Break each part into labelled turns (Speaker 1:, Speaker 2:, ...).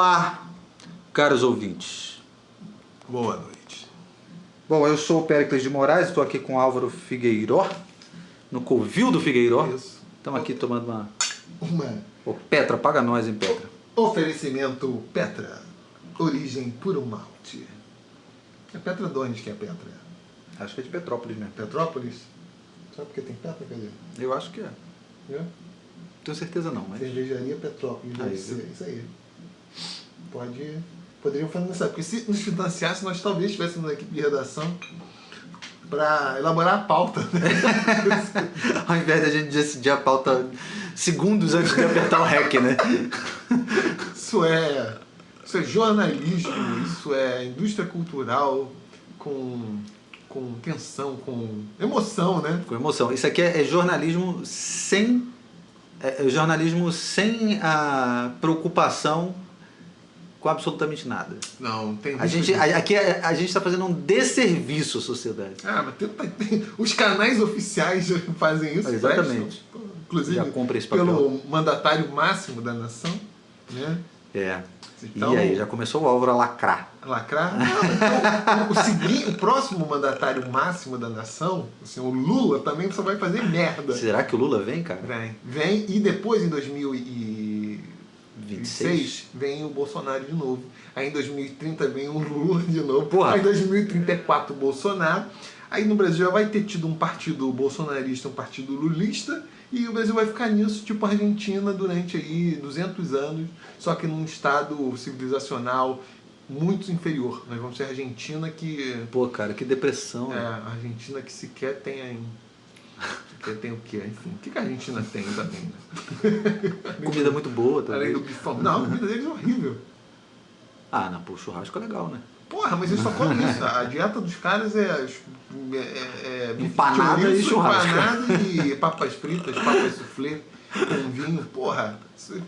Speaker 1: Olá, caros ouvintes.
Speaker 2: Boa noite.
Speaker 1: Bom, eu sou o Péricles de Moraes, estou aqui com o Álvaro Figueiró, no Covil do Figueiró.
Speaker 2: Isso.
Speaker 1: Estamos aqui tomando uma...
Speaker 2: Uma
Speaker 1: Ô, Petra, paga nós, hein, Petra.
Speaker 2: oferecimento Petra, origem puro malte. É Petra de onde que é Petra?
Speaker 1: Acho que é de Petrópolis mesmo.
Speaker 2: Petrópolis? Só porque tem Petra, cadê?
Speaker 1: Eu acho que é.
Speaker 2: É?
Speaker 1: Tenho certeza não, mas...
Speaker 2: Cervejaria Petrópolis, deve
Speaker 1: Aí,
Speaker 2: ser
Speaker 1: viu?
Speaker 2: isso aí. Poderiam fazer nessa, porque se nos financiasse, nós talvez estivéssemos na equipe de redação para elaborar a pauta. Né?
Speaker 1: Ao invés de a gente decidir a pauta segundos antes de apertar o REC, né?
Speaker 2: Isso é jornalismo, isso é indústria cultural com tensão, com emoção, né?
Speaker 1: Com emoção. Isso aqui é jornalismo sem... jornalismo sem a preocupação com absolutamente nada.
Speaker 2: Não, tem
Speaker 1: Aqui a gente está fazendo um desserviço à sociedade.
Speaker 2: Ah, mas tem os canais oficiais já fazem isso.
Speaker 1: Exatamente.
Speaker 2: Prestam, inclusive
Speaker 1: Já compra esse papel.
Speaker 2: pelo mandatário máximo da nação, né?
Speaker 1: É.
Speaker 2: Então,
Speaker 1: E aí, já começou o Álvaro a lacrar.
Speaker 2: Lacrar? Não, então, o próximo mandatário máximo da nação, assim, o Lula, também só vai fazer merda.
Speaker 1: Será que o Lula vem, cara?
Speaker 2: Vem, e depois em 2026 vem o Bolsonaro de novo. Aí em 2030 vem o Lula de novo.
Speaker 1: Porra.
Speaker 2: Aí em 2034 o Bolsonaro. Aí no Brasil já vai ter tido um partido bolsonarista, um partido lulista, e o Brasil vai ficar nisso, tipo a Argentina, durante aí 200 anos, só que num estado civilizacional muito inferior. Nós vamos ser a Argentina que...
Speaker 1: Pô, cara, que depressão.
Speaker 2: É, a Argentina que sequer tem... Tem o quê? Enfim, o que a Argentina tem também, né?
Speaker 1: Comida muito boa
Speaker 2: Além
Speaker 1: também.
Speaker 2: do bifão. Não, a comida deles é horrível.
Speaker 1: Ah, não, pô, o churrasco é legal, né?
Speaker 2: Porra, mas eles só comem isso. A dieta dos caras é
Speaker 1: Empanada e churrasco.
Speaker 2: Empanada e papas fritas, papas soufflé com vinho. Porra, você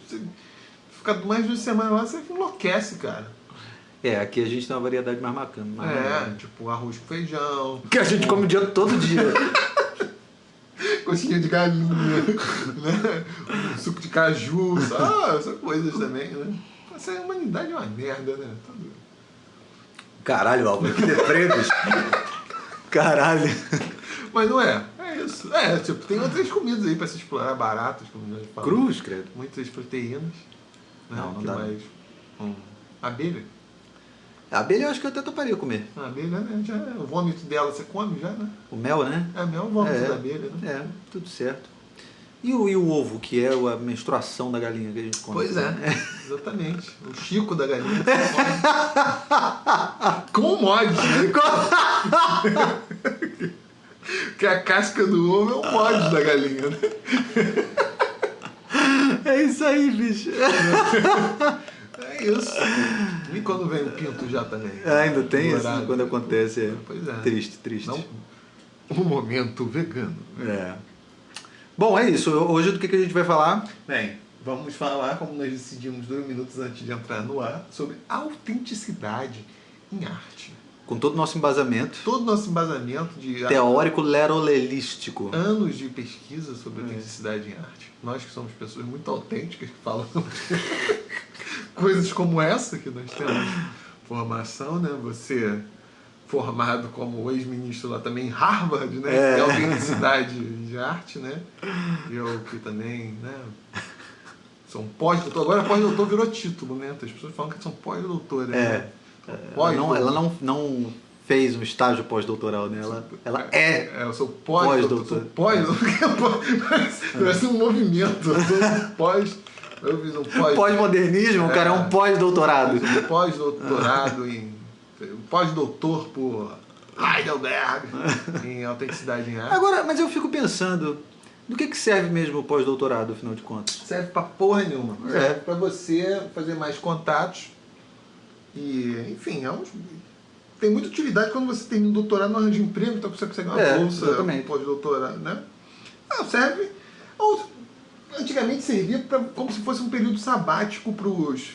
Speaker 2: fica mais de uma semana lá, você enlouquece, cara.
Speaker 1: É, aqui a gente tem uma variedade mais bacana.
Speaker 2: Tipo arroz com feijão.
Speaker 1: Que a gente come o dia todo dia.
Speaker 2: Coxinha de galinha, né? Suco de caju, essas coisas também, né? Essa humanidade é uma merda, né?
Speaker 1: Caralho, Álvaro, que deprê, bicho. Caralho.
Speaker 2: Mas não é. É isso. Tipo, tem outras comidas aí pra se explorar, baratas, como nós falamos.
Speaker 1: Cruz, credo.
Speaker 2: Muitas proteínas. Né?
Speaker 1: Não
Speaker 2: que
Speaker 1: dá.
Speaker 2: mais? Abelha.
Speaker 1: A abelha eu acho que eu até toparia comer.
Speaker 2: A abelha, né? O vômito dela você come já, né?
Speaker 1: O mel, né?
Speaker 2: É mel, o vômito da abelha, né?
Speaker 1: É, tudo certo. E o ovo, que é a menstruação da galinha que a gente come?
Speaker 2: Pois é, exatamente. O Chico da galinha. Com mods, né? Que a casca do ovo é o mod da galinha, né?
Speaker 1: É isso aí, bicho.
Speaker 2: É isso. E quando vem o pinto já também?
Speaker 1: Ainda tem isso
Speaker 2: Dourado.
Speaker 1: quando acontece.
Speaker 2: Pois é.
Speaker 1: Triste, triste.
Speaker 2: Não, um momento vegano.
Speaker 1: É. Bom, é isso. Hoje do que a gente vai falar?
Speaker 2: Bem, vamos falar, como nós decidimos 2 minutos antes de entrar no ar, sobre autenticidade em arte.
Speaker 1: Com todo o nosso embasamento
Speaker 2: Todo o nosso embasamento de
Speaker 1: teórico lerolelístico.
Speaker 2: anos de pesquisa sobre autenticidade em arte. Nós que somos pessoas muito autênticas, que falam coisas como essa que nós temos formação, né? Você formado como ex-ministro lá também em Harvard, né? Que é autenticidade de arte, né? Eu que também, né? Sou um pós-doutor. Agora pós-doutor virou título, né? As pessoas falam que são pós-doutores. Né?
Speaker 1: Ela não fez um estágio pós-doutoral, né? Ela é.
Speaker 2: Eu sou pós-doutor. Parece um movimento. Eu sou eu fiz um
Speaker 1: Pós-modernismo, o cara é um pós-doutorado.
Speaker 2: Um pós-doutorado pós-doutor por Heidelberg em autenticidade em arte.
Speaker 1: Agora, mas eu fico pensando, do que serve mesmo o pós-doutorado, afinal de contas?
Speaker 2: Serve pra porra nenhuma. Serve pra você fazer mais contatos e, enfim, tem muita utilidade quando você tem um doutorado no arranjo de emprego, então você consegue uma bolsa,
Speaker 1: exatamente.
Speaker 2: Pós-doutorado, né? Serve. Antigamente servia como se fosse um período sabático para os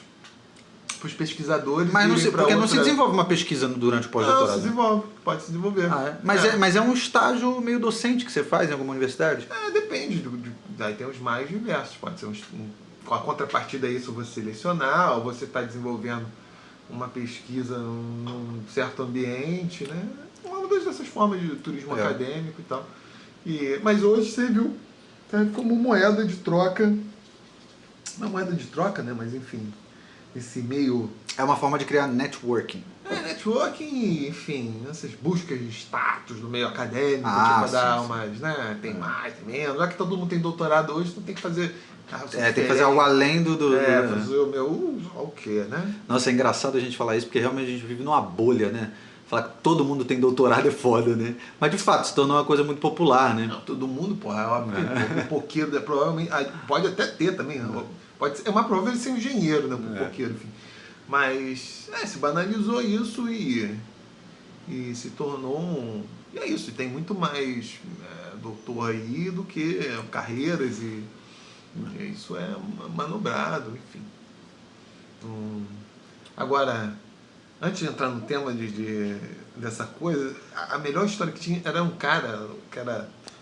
Speaker 2: pesquisadores.
Speaker 1: Mas não se desenvolve uma pesquisa durante o pós-doutorado?
Speaker 2: Não, se desenvolve, pode se desenvolver.
Speaker 1: Mas é um estágio meio docente que você faz em alguma universidade?
Speaker 2: Depende. Daí tem os mais diversos. Pode ser com a contrapartida a isso você lecionar, ou você está desenvolvendo uma pesquisa num certo ambiente, né? Uma dessas formas de turismo acadêmico e tal. Mas hoje serviu como moeda de troca, não moeda de troca, né? Mas enfim, esse meio...
Speaker 1: É uma forma de criar networking.
Speaker 2: Networking, enfim, essas buscas de status do meio acadêmico, dar umas, né? Tem mais, tem menos. Já que todo mundo tem doutorado hoje, então tem que fazer...
Speaker 1: tem que fazer algo além do...
Speaker 2: fazer o meu... o quê, né?
Speaker 1: Nossa, é engraçado a gente falar isso, porque realmente a gente vive numa bolha, né? Falar que todo mundo tem doutorado é foda, né? Mas de fato, se tornou uma coisa muito popular, né?
Speaker 2: Não, todo mundo, porra, é óbvio que o poqueiro, provavelmente, pode até ter também, pode ser, é mais provável ele ser um engenheiro, né, o poqueiro, enfim. Mas, se banalizou isso e se tornou e é isso, e tem muito mais doutor aí do que carreiras e isso é manobrado, enfim. Agora, antes de entrar no tema dessa coisa, a melhor história que tinha era um cara que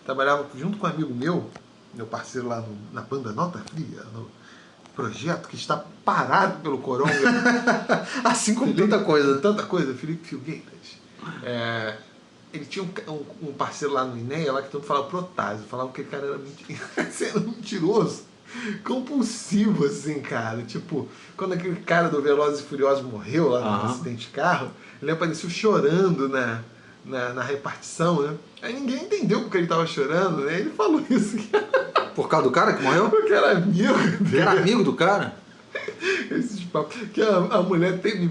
Speaker 2: trabalhava junto com um amigo meu parceiro lá na banda Nota Fria, no projeto que está parado pelo Coronga.
Speaker 1: Assim como tanta coisa.
Speaker 2: Felipe Filgueiras. Ele tinha um parceiro lá no INEA, lá que todo mundo falava Protásio, falava que aquele cara era mentiroso. Compulsivo, assim, cara. Tipo, quando aquele cara do Velozes e Furiosos morreu lá no acidente de carro, ele apareceu chorando na repartição, né? Aí ninguém entendeu porque ele tava chorando, né? Ele falou isso.
Speaker 1: Por causa do cara que morreu?
Speaker 2: Porque era amigo dele.
Speaker 1: Era amigo do cara?
Speaker 2: Esses papos. Que a mulher teve,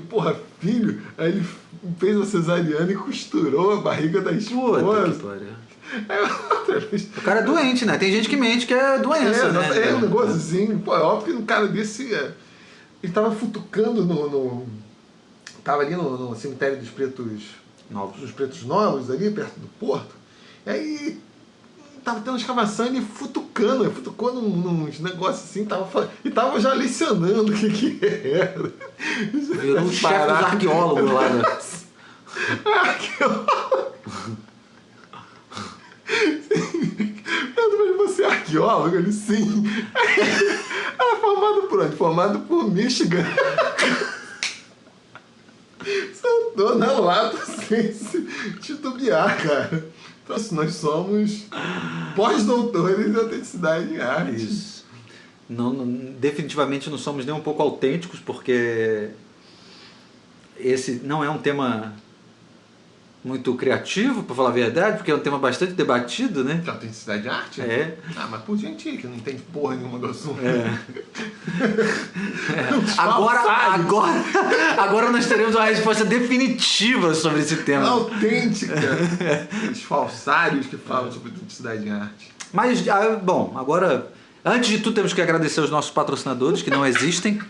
Speaker 2: filho, aí ele fez uma cesariana e costurou a barriga da esposa.
Speaker 1: Puta que pariu. O cara é doente, né? Tem gente que mente que é doença, né?
Speaker 2: É um negócio assim, pô, é óbvio que um cara desse... Ele tava futucando tava ali no cemitério dos Pretos Novos, ali perto do porto. E aí tava tendo uma escavação e ele futucou nos negócios assim, e tava já lecionando o que era.
Speaker 1: Virou um chefe dos arqueólogos lá, né?
Speaker 2: Arqueólogo. Mas você é arqueólogo? Ele sim. Era formado por onde? Formado por Michigan. Soltou na lata sem se titubear, cara. Então, assim, nós somos pós-doutores em autenticidade em arte.
Speaker 1: Isso. Definitivamente não somos nem um pouco autênticos, porque esse não é um tema muito criativo, para falar a verdade, porque é um tema bastante debatido, né?
Speaker 2: Que autenticidade de arte?
Speaker 1: É.
Speaker 2: Mas por gente que não entende porra nenhuma do assunto.
Speaker 1: Agora nós teremos uma resposta definitiva sobre esse tema.
Speaker 2: Autêntica. Os falsários que falam sobre autenticidade em arte.
Speaker 1: Mas, bom, agora, antes de tudo temos que agradecer aos nossos patrocinadores, que não existem.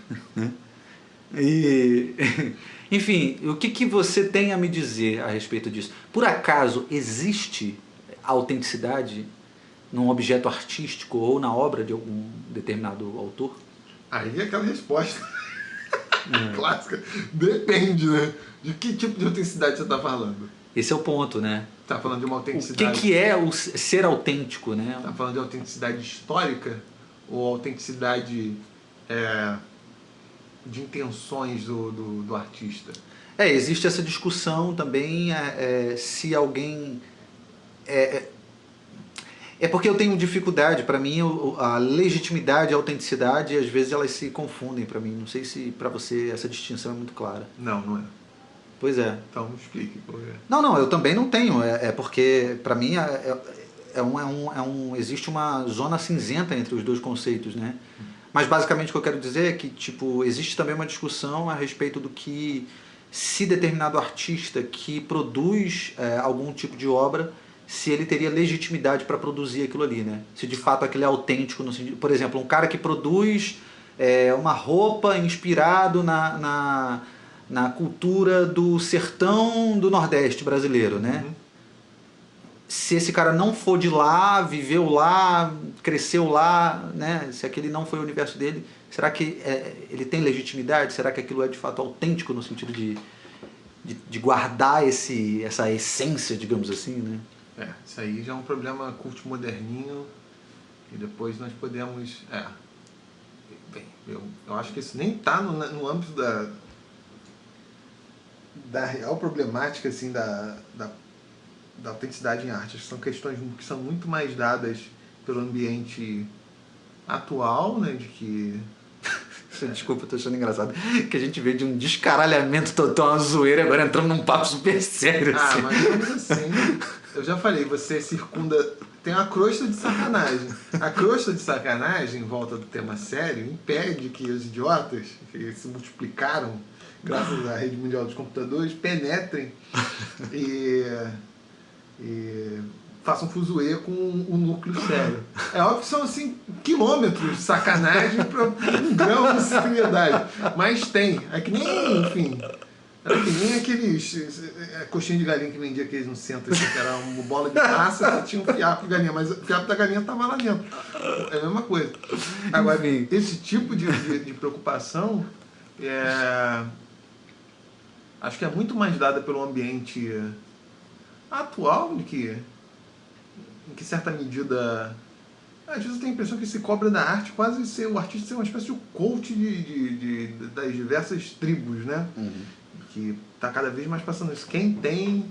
Speaker 1: Enfim, o que você tem a me dizer a respeito disso? Por acaso existe autenticidade num objeto artístico ou na obra de algum determinado autor?
Speaker 2: Aí é aquela resposta clássica. Depende, né? De que tipo de autenticidade você está falando?
Speaker 1: Esse é o ponto, né?
Speaker 2: Está falando de uma autenticidade...
Speaker 1: O que é o ser autêntico, né?
Speaker 2: Está falando de autenticidade histórica ou autenticidade... de intenções do artista.
Speaker 1: Existe essa discussão também, se alguém... É porque eu tenho dificuldade, para mim a legitimidade e a autenticidade, às vezes elas se confundem para mim. Não sei se para você essa distinção é muito clara.
Speaker 2: Não é.
Speaker 1: Pois é.
Speaker 2: Então explique por quê.
Speaker 1: Não, eu também não tenho. Porque para mim existe uma zona cinzenta entre os dois conceitos, né? Mas basicamente o que eu quero dizer é que existe também uma discussão a respeito do que se determinado artista que produz algum tipo de obra, se ele teria legitimidade para produzir aquilo ali, né? Se de fato aquilo é autêntico, no sentido, por exemplo, um cara que produz uma roupa inspirado na cultura do sertão do Nordeste brasileiro, né? Se esse cara não for de lá, viveu lá, cresceu lá, né? Se aquele não foi o universo dele, será que ele tem legitimidade? Será que aquilo é de fato autêntico no sentido de guardar essa essência, digamos assim, né?
Speaker 2: Isso aí já é um problema culto moderninho e depois nós podemos... Bem, eu acho que isso nem está no âmbito da real problemática assim, da autenticidade em arte. Acho que são questões que são muito mais dadas pelo ambiente atual, né, de que...
Speaker 1: Desculpa, eu tô achando engraçado que a gente veio de um descaralhamento total, uma zoeira, agora entramos num papo super sério.
Speaker 2: Ah,
Speaker 1: assim.
Speaker 2: mas assim, eu já falei, você circunda... Tem uma crosta de sacanagem. A crosta de sacanagem, em volta do tema sério, impede que os idiotas, que se multiplicaram graças à rede mundial dos computadores, penetrem e façam fuzuê com o núcleo sério. É óbvio que são assim quilômetros de sacanagem para um grão de seriedade. Mas tem. É que nem, enfim... Era que nem aqueles coxinha de galinha que vendia aqueles no centro, assim, que era uma bola de massa que tinha um fiapo de galinha, mas o fiapo da galinha estava lá dentro. É a mesma coisa. Agora, esse tipo de preocupação acho que é muito mais dada pelo ambiente atual em que certa medida... Às vezes eu tenho a impressão que se cobra da arte quase ser o artista ser uma espécie de coach das diversas tribos, né?
Speaker 1: Uhum.
Speaker 2: Que está cada vez mais passando isso. Quem tem,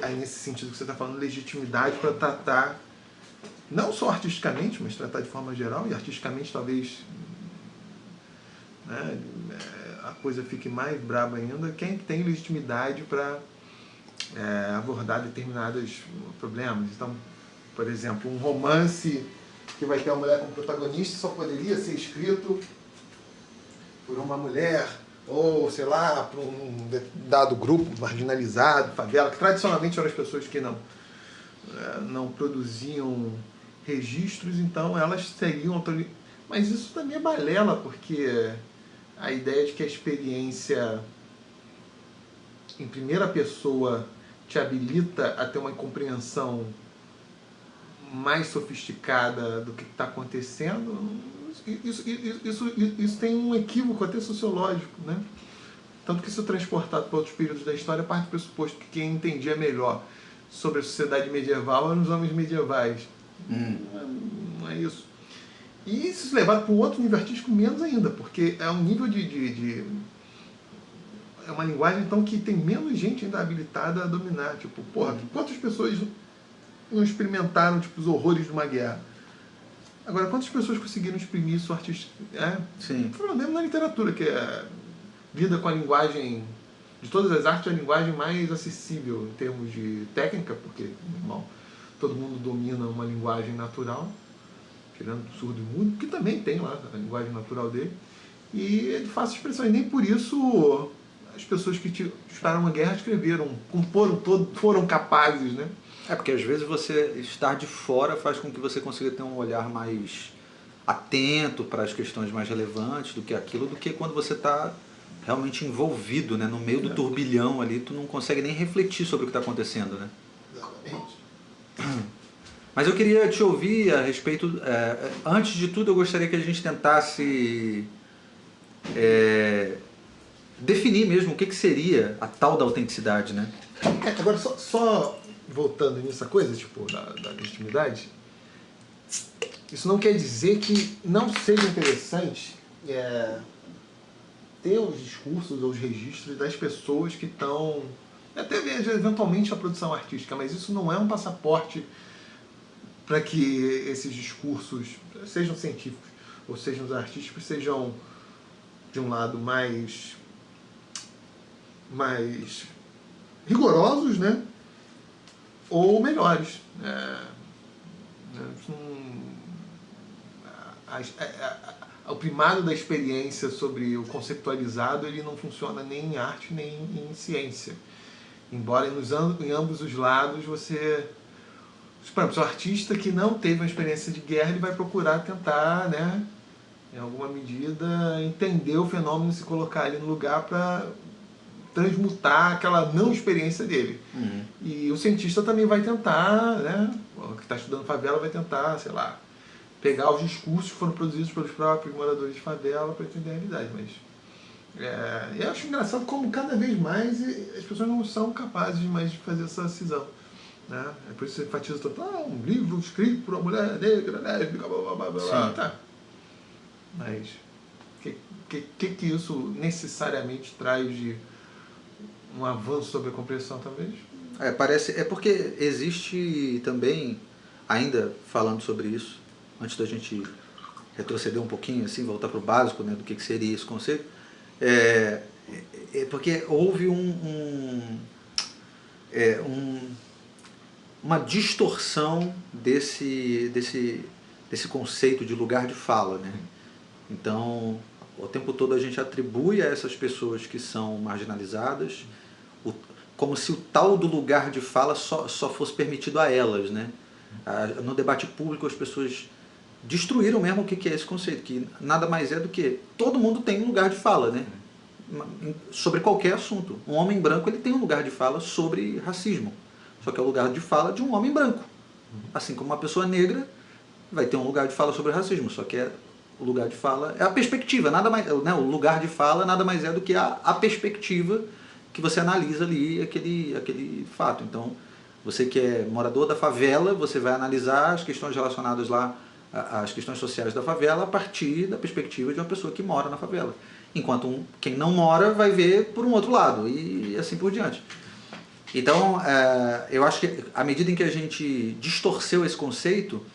Speaker 2: aí nesse sentido que você está falando, legitimidade para tratar, não só artisticamente, mas tratar de forma geral, e artisticamente talvez, né, a coisa fique mais braba ainda, quem tem legitimidade para abordar determinados problemas. Então, por exemplo, um romance que vai ter uma mulher como protagonista só poderia ser escrito por uma mulher, ou, sei lá, para um dado grupo marginalizado, favela, que tradicionalmente eram as pessoas que não produziam registros, então elas seriam... Mas isso também é balela, porque a ideia de que a experiência em primeira pessoa te habilita a ter uma compreensão mais sofisticada do que está acontecendo, isso tem um equívoco até sociológico, né? Tanto que, se transportado para outros períodos da história, parte do pressuposto que quem entendia melhor sobre a sociedade medieval eram os homens medievais. Não é isso. E isso levado para um outro nível artístico menos ainda, porque é um nível é uma linguagem, então, que tem menos gente ainda habilitada a dominar. Tipo, porra, quantas pessoas não experimentaram, tipo, os horrores de uma guerra? Agora, quantas pessoas conseguiram exprimir isso artisticamente?
Speaker 1: Sim.
Speaker 2: Mesmo na literatura, que lida com a linguagem, de todas as artes, a linguagem mais acessível em termos de técnica, porque, normal, todo mundo domina uma linguagem natural, tirando o surdo e mudo, que também tem lá a linguagem natural dele, e é de fácil expressão. E nem por isso as pessoas que dispararam uma guerra escreveram, comporam, foram capazes, né?
Speaker 1: Porque às vezes você estar de fora faz com que você consiga ter um olhar mais atento para as questões mais relevantes do que quando você está realmente envolvido, né, no meio do turbilhão ali, tu não consegue nem refletir sobre o que está acontecendo, né?
Speaker 2: Exatamente.
Speaker 1: Mas eu queria te ouvir a respeito... antes de tudo, eu gostaria que a gente tentasse definir mesmo o que seria a tal da autenticidade, né?
Speaker 2: Agora, só voltando nessa coisa, tipo, da legitimidade, isso não quer dizer que não seja interessante ter os discursos ou os registros das pessoas que estão... Até eventualmente a produção artística, mas isso não é um passaporte para que esses discursos, sejam científicos ou sejam artísticos, sejam, de um lado, mais rigorosos, né? Ou melhores. O primado da experiência sobre o conceptualizado, ele não funciona nem em arte nem em ciência. Embora em ambos os lados você... Por exemplo, o artista que não teve uma experiência de guerra, ele vai procurar tentar, né, em alguma medida, entender o fenômeno e se colocar ali no lugar para transmutar aquela não experiência dele.
Speaker 1: Uhum.
Speaker 2: E o cientista também vai tentar, né, o que está estudando favela vai tentar, sei lá, pegar os discursos que foram produzidos pelos próprios moradores de favela para entender a realidade. Mas eu acho engraçado como cada vez mais as pessoas não são capazes mais de fazer essa cisão. Né? É por isso que você enfatiza tanto, um livro escrito por uma mulher negra, lésbica, blá blá blá blá. Tá. Mas que isso necessariamente traz de um avanço sobre a compreensão, talvez?
Speaker 1: É porque existe também, ainda falando sobre isso, antes da gente retroceder um pouquinho, assim, voltar para o básico, né, do que seria esse conceito, é, porque houve uma distorção desse conceito de lugar de fala, né? Então, o tempo todo a gente atribui a essas pessoas que são marginalizadas como se o tal do lugar de fala só fosse permitido a elas, né? No debate público as pessoas destruíram mesmo o que é esse conceito, que nada mais é do que todo mundo tem um lugar de fala, né? Sobre qualquer assunto. Um homem branco ele tem um lugar de fala sobre racismo, só que é o lugar de fala de um homem branco. Assim como uma pessoa negra vai ter um lugar de fala sobre racismo, só que o lugar de fala é a perspectiva, nada mais, né? O lugar de fala nada mais é do que a perspectiva que você analisa ali aquele fato. Então, você que é morador da favela, você vai analisar as questões relacionadas lá às questões sociais da favela a partir da perspectiva de uma pessoa que mora na favela. Enquanto quem não mora vai ver por um outro lado e assim por diante. Então, eu acho que à medida em que a gente distorceu esse conceito,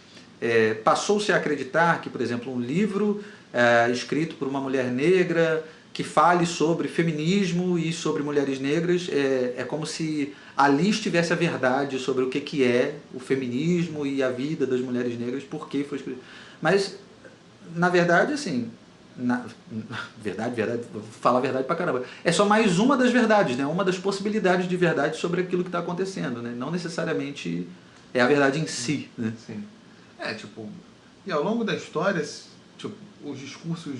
Speaker 1: passou-se a acreditar que, por exemplo, um livro escrito por uma mulher negra que fale sobre feminismo e sobre mulheres negras é como se ali estivesse a verdade sobre o que é o feminismo e a vida das mulheres negras, por que foi escrito. Mas, na verdade, assim, verdade, vou falar a verdade pra caramba. É só mais uma das verdades, né? Uma das possibilidades de verdade sobre aquilo que está acontecendo, né? Não necessariamente é a verdade em si, né?
Speaker 2: Sim. E ao longo da história, tipo, os discursos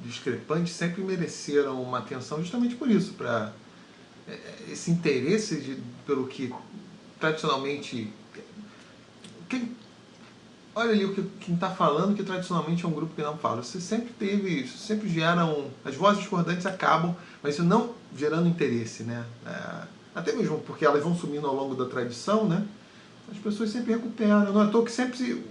Speaker 2: discrepantes sempre mereceram uma atenção justamente por isso, para esse interesse pelo que tradicionalmente... Olha ali quem está falando que tradicionalmente é um grupo que não fala. Você sempre teve isso, sempre geram... As vozes discordantes acabam, mas isso não gerando interesse, né? Até mesmo porque elas vão sumindo ao longo da tradição, né? As pessoas sempre recuperam. Não é à toa que sempre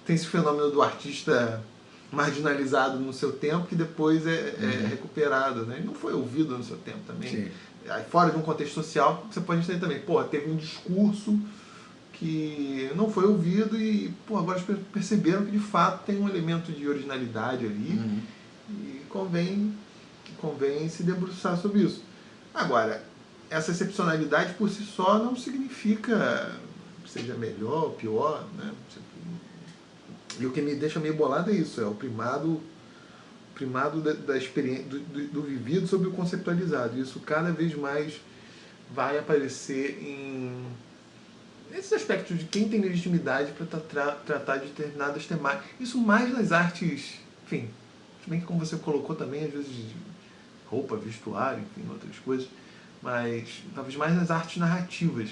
Speaker 2: tem esse fenômeno do artista marginalizado no seu tempo que depois é recuperado, né? Ele não foi ouvido no seu tempo também.
Speaker 1: Sim.
Speaker 2: Aí, fora de um contexto social, você pode entender também, teve um discurso que não foi ouvido e agora eles perceberam que de fato tem um elemento de originalidade ali e convém se debruçar sobre isso. Agora, essa excepcionalidade por si só não significa que seja melhor ou pior, né? E o que me deixa meio bolado é isso, é o primado da experiência, do vivido sobre o conceptualizado. Isso cada vez mais vai aparecer nesses aspectos de quem tem legitimidade para tratar de determinadas temáticas. Isso mais nas artes, enfim, se bem que como você colocou também, às vezes roupa, vestuário, enfim, outras coisas, mas talvez mais nas artes narrativas.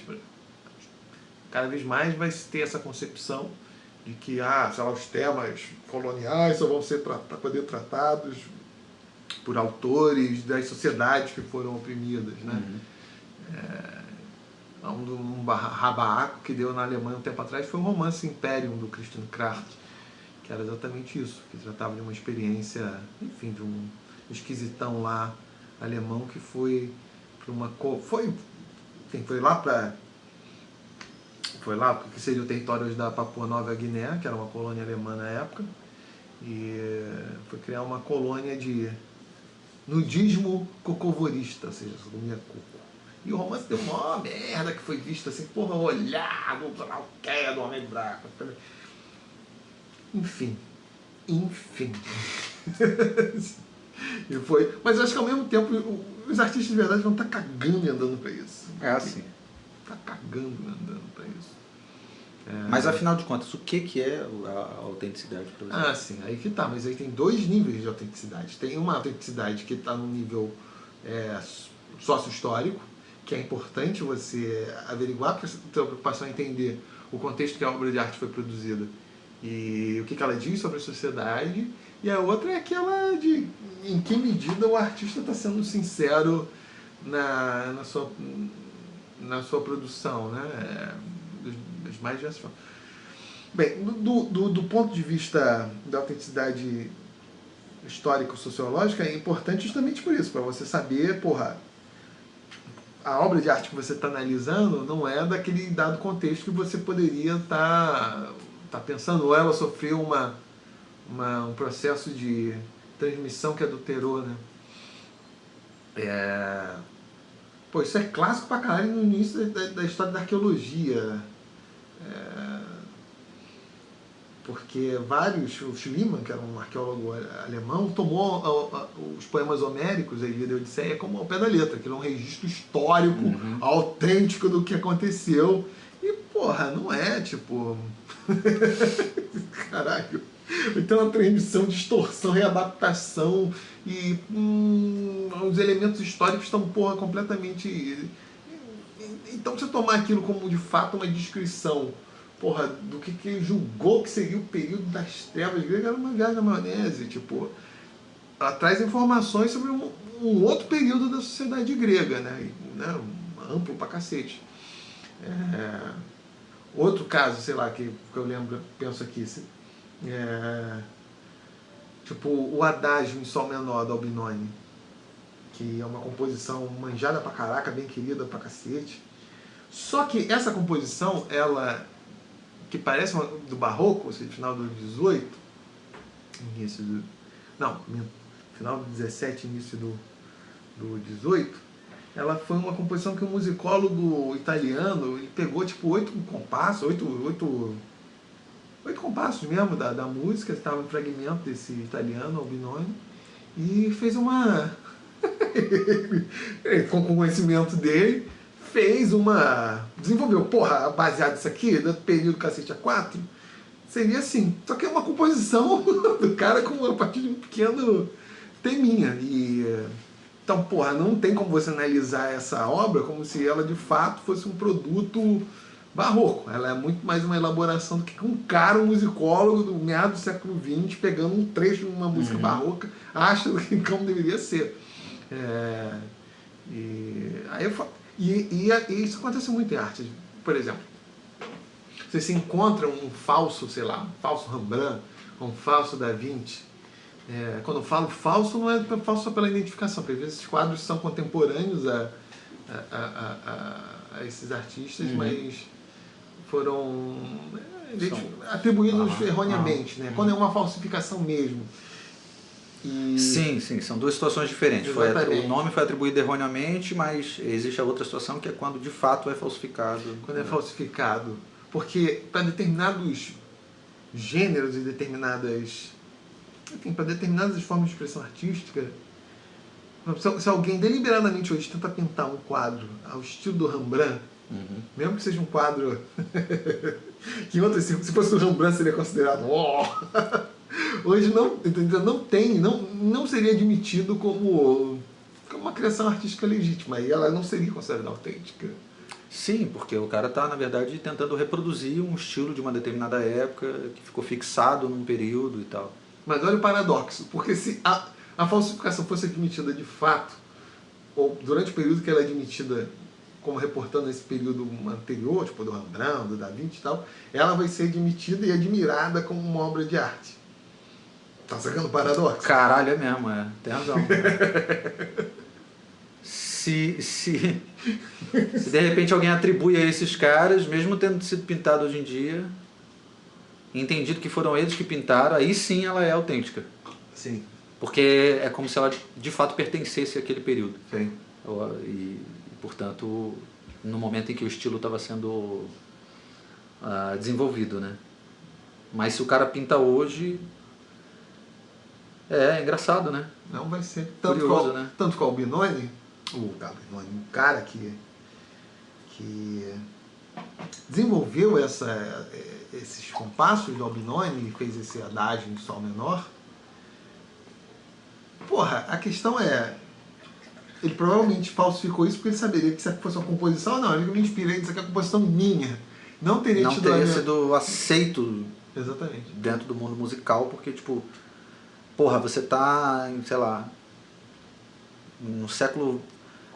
Speaker 2: Cada vez mais vai se ter essa concepção de que os temas coloniais só vão ser para poder tratados por autores das sociedades que foram oprimidas, né? Um rabaco que deu na Alemanha um tempo atrás foi o romance Imperium, do Christian Kracht, que era exatamente isso, que tratava de uma experiência, enfim, de um esquisitão lá alemão que foi lá que seria o território da Papua Nova Guiné, que era uma colônia alemã na época, e foi criar uma colônia de nudismo cocovorista, ou seja, comia coco. E o romance deu uma merda que foi visto assim, olhado, o que é do homem branco. Enfim. E foi. Mas eu acho que ao mesmo tempo os artistas de verdade vão estar cagando e andando pra isso.
Speaker 1: É assim.
Speaker 2: Tá cagando e andando pra isso.
Speaker 1: Mas afinal de contas, o que é a autenticidade para você?
Speaker 2: Sim, aí que tá, mas aí tem dois níveis de autenticidade. Tem uma autenticidade que está no nível sócio-histórico, que é importante você averiguar, porque a tua preocupação é entender o contexto que a obra de arte foi produzida e o que ela diz sobre a sociedade. E a outra é aquela de em que medida o artista está sendo sincero na sua produção, né? Das mais diversas formas. Bem, do ponto de vista da autenticidade histórico-sociológica é importante justamente por isso, para você saber, porra, a obra de arte que você está analisando não é daquele dado contexto que você poderia tá pensando, ou ela sofreu um processo de transmissão que adulterou, né? Pô, isso é clássico pra caralho no início da história da arqueologia. Porque o Schliemann, que era um arqueólogo alemão, tomou os poemas homéricos, a Ilíada e a Odisseia, como ao pé da letra, que é um registro histórico, autêntico do que aconteceu. E, porra, não é tipo... Caralho. Então, uma transmissão, distorção, readaptação e os elementos históricos estão, porra, completamente... Então, você tomar aquilo como, de fato, uma descrição, porra, do que ele julgou que seria o período das trevas gregas, era uma viagem na maionese, tipo... Ela traz informações sobre um outro período da sociedade grega, né? Amplo pra cacete. Outro caso, sei lá, que eu lembro, penso aqui, tipo o Adágio em Sol Menor da Albinoni, que é uma composição manjada pra caraca, bem querida pra cacete. Só que essa composição, ela, que parece do Barroco, ou seja, final do 18, final do 17, início do 18, ela foi uma composição que um musicólogo italiano, ele pegou tipo 8 compassos mesmo da música, estava em fragmento desse italiano, Albinoni, e fez uma... com o conhecimento dele, desenvolveu, porra, baseado nisso aqui, do período cacete A4, seria assim, só que é uma composição do cara a partir de um pequeno teminha, então, porra, não tem como você analisar essa obra como se ela de fato fosse um produto barroco. Ela é muito mais uma elaboração do que um cara, um musicólogo do meado do século XX, pegando um trecho de uma música barroca, acha como deveria ser. E isso acontece muito em arte. Por exemplo, você se encontra um falso, sei lá, um falso Rembrandt, um falso Da Vinci. Quando eu falo falso, não é falso só pela identificação, porque às vezes esses quadros são contemporâneos a esses artistas, mas foram atribuídos erroneamente, né? Quando é uma falsificação mesmo.
Speaker 1: Sim, são duas situações diferentes. O nome foi atribuído erroneamente, mas existe a outra situação que é quando de fato é falsificado.
Speaker 2: Quando é falsificado. Porque para determinados gêneros e para determinadas formas de expressão artística, se alguém deliberadamente hoje tenta pintar um quadro ao estilo do Rembrandt, mesmo que seja um quadro que se fosse do Rembrandt seria considerado hoje não seria admitido como uma criação artística legítima, e ela não seria considerada autêntica.
Speaker 1: Sim, porque o cara está, na verdade, tentando reproduzir um estilo de uma determinada época que ficou fixado num período e tal.
Speaker 2: Mas olha o paradoxo, porque se a falsificação fosse admitida de fato, ou durante o período que ela é admitida como reportando esse período anterior, tipo do Rembrandt, do Da Vinci e tal, ela vai ser admitida e admirada como uma obra de arte. Tá sacando o paradoxo?
Speaker 1: Caralho, é mesmo, tem razão. Se de repente alguém atribui a esses caras, mesmo tendo sido pintado hoje em dia, entendido que foram eles que pintaram, aí sim ela é autêntica.
Speaker 2: Sim.
Speaker 1: Porque é como se ela de fato pertencesse àquele período.
Speaker 2: Sim.
Speaker 1: E portanto, no momento em que o estilo estava sendo desenvolvido, né? Mas se o cara pinta hoje, é engraçado, né?
Speaker 2: Não vai ser.
Speaker 1: Curioso, né?
Speaker 2: Tanto que o Albinoni, um cara que desenvolveu esses compassos do Albinoni e fez esse adágio em Sol menor. Porra, a questão é, ele provavelmente falsificou isso porque ele saberia que se fosse uma composição, não, ele me inspirei, isso aqui é uma composição minha. Não teria
Speaker 1: sido aceito.
Speaker 2: Exatamente.
Speaker 1: Dentro do mundo musical, porque tipo, porra, você tá em, sei lá,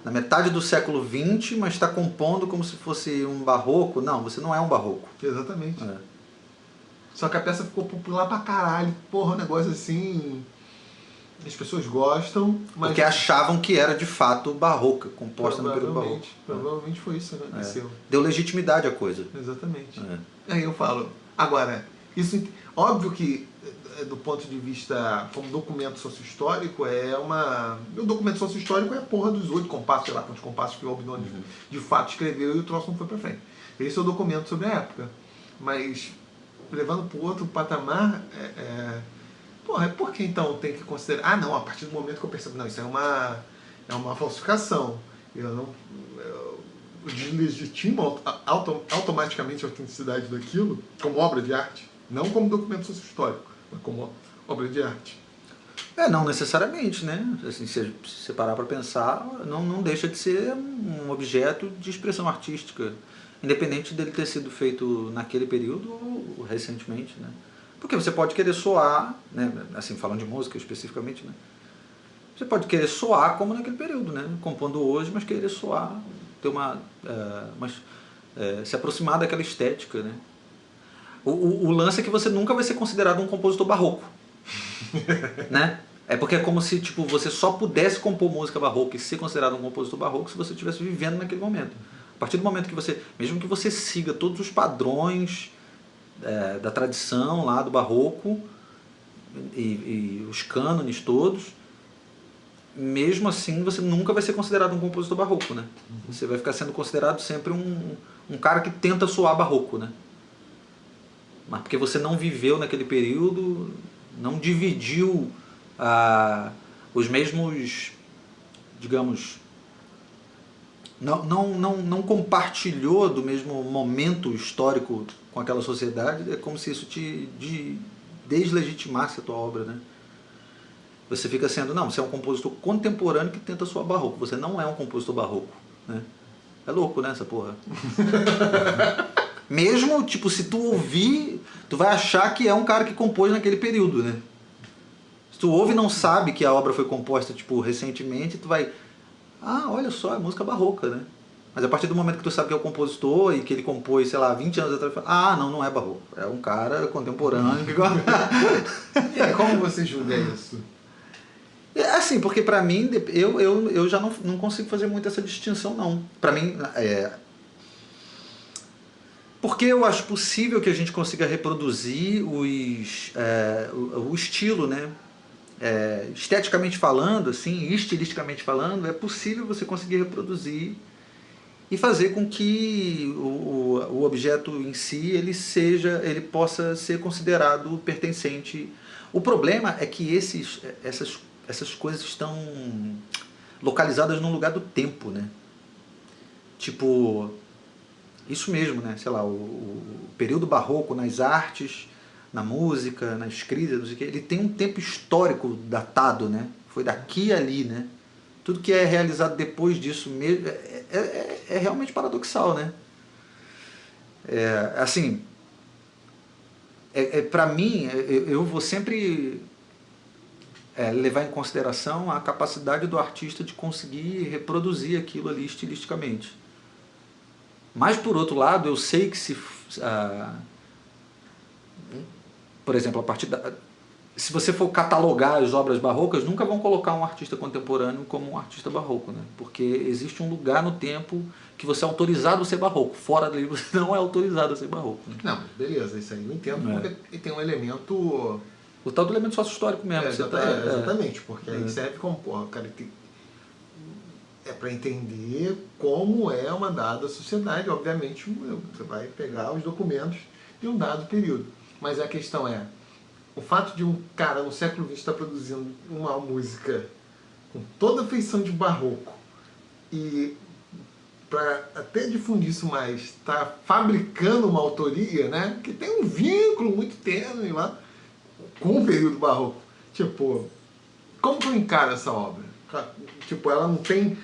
Speaker 1: na metade do século XX, mas está compondo como se fosse um barroco. Não, você não é um barroco.
Speaker 2: Exatamente. Só que a peça ficou popular pra caralho. Porra, um negócio assim... As pessoas gostam, mas...
Speaker 1: Porque achavam que era de fato barroca, composta no período barroco.
Speaker 2: Provavelmente foi isso, né?
Speaker 1: Deu legitimidade à coisa.
Speaker 2: Exatamente. Aí eu falo, agora, isso óbvio que do ponto de vista como documento sociohistórico o documento sociohistórico é a porra dos 8 compassos, sei lá quantos compassos que o Albinoni de fato escreveu e o troço não foi pra frente. Esse é o documento sobre a época. Mas levando para o outro patamar, por que então tem que considerar? Ah, não, a partir do momento que eu percebo, não, isso é uma falsificação. Eu deslegitimo automaticamente a autenticidade daquilo como obra de arte, não como documento sociohistórico, mas como obra de arte.
Speaker 1: Não necessariamente, né? Assim, se você parar para pensar, não deixa de ser um objeto de expressão artística, independente dele ter sido feito naquele período ou recentemente, né? Porque você pode querer soar, né? Assim, falando de música especificamente, né? Você pode querer soar como naquele período, né? Compondo hoje, mas querer soar, ter se aproximar daquela estética, né? O lance é que você nunca vai ser considerado um compositor barroco, né? É porque é como se tipo, você só pudesse compor música barroca e ser considerado um compositor barroco se você estivesse vivendo naquele momento. A partir do momento que você, mesmo que você siga todos os padrões da tradição lá do barroco e os cânones todos, mesmo assim você nunca vai ser considerado um compositor barroco, né? Você vai ficar sendo considerado sempre um cara que tenta soar barroco, né? Mas porque você não viveu naquele período, não dividiu os mesmos, digamos, não compartilhou do mesmo momento histórico com aquela sociedade, é como se isso te deslegitimasse a tua obra, né? Você fica sendo, você é um compositor contemporâneo que tenta soar barroco, você não é um compositor barroco, né? É louco, né, essa porra? Mesmo, tipo, se tu ouvir, tu vai achar que é um cara que compôs naquele período, né? Se tu ouve e não sabe que a obra foi composta, tipo, recentemente, tu vai... olha só, é música barroca, né? Mas a partir do momento que tu sabe que é o compositor e que ele compôs, sei lá, 20 anos atrás, não é barroco. É um cara contemporâneo que gosta...
Speaker 2: E aí, como você julga isso?
Speaker 1: Assim, porque pra mim, eu já não consigo fazer muito essa distinção, não. Pra mim, porque eu acho possível que a gente consiga reproduzir o estilo, né? Esteticamente falando, assim, estilisticamente falando, é possível você conseguir reproduzir e fazer com que o objeto em si ele possa ser considerado pertencente. O problema é que essas coisas estão localizadas num lugar do tempo, né? Tipo, isso mesmo, né? Sei lá, o período barroco nas artes, na música, na escrita, não sei o quê, ele tem um tempo histórico datado, né? Foi daqui a ali, né? Tudo que é realizado depois disso mesmo é realmente paradoxal, né? Assim, para mim, eu vou sempre levar em consideração a capacidade do artista de conseguir reproduzir aquilo ali estilisticamente. Mas, por outro lado, eu sei que por exemplo, se você for catalogar as obras barrocas, nunca vão colocar um artista contemporâneo como um artista barroco, né? Porque existe um lugar no tempo que você é autorizado a ser barroco. Fora dele você não é autorizado a ser barroco. Né?
Speaker 2: Não, beleza, isso aí eu entendo, porque tem um elemento...
Speaker 1: O tal do elemento sócio-histórico mesmo.
Speaker 2: Exatamente, porque aí serve como, cara, é para entender como é uma dada sociedade. Obviamente, você vai pegar os documentos de um dado período. Mas a questão é, o fato de um cara no século XX estar produzindo uma música com toda a feição de barroco e para até difundir isso mais, está fabricando uma autoria, né, que tem um vínculo muito tênue lá com o período barroco. Tipo, como que eu encaro essa obra? Tipo, ela não tem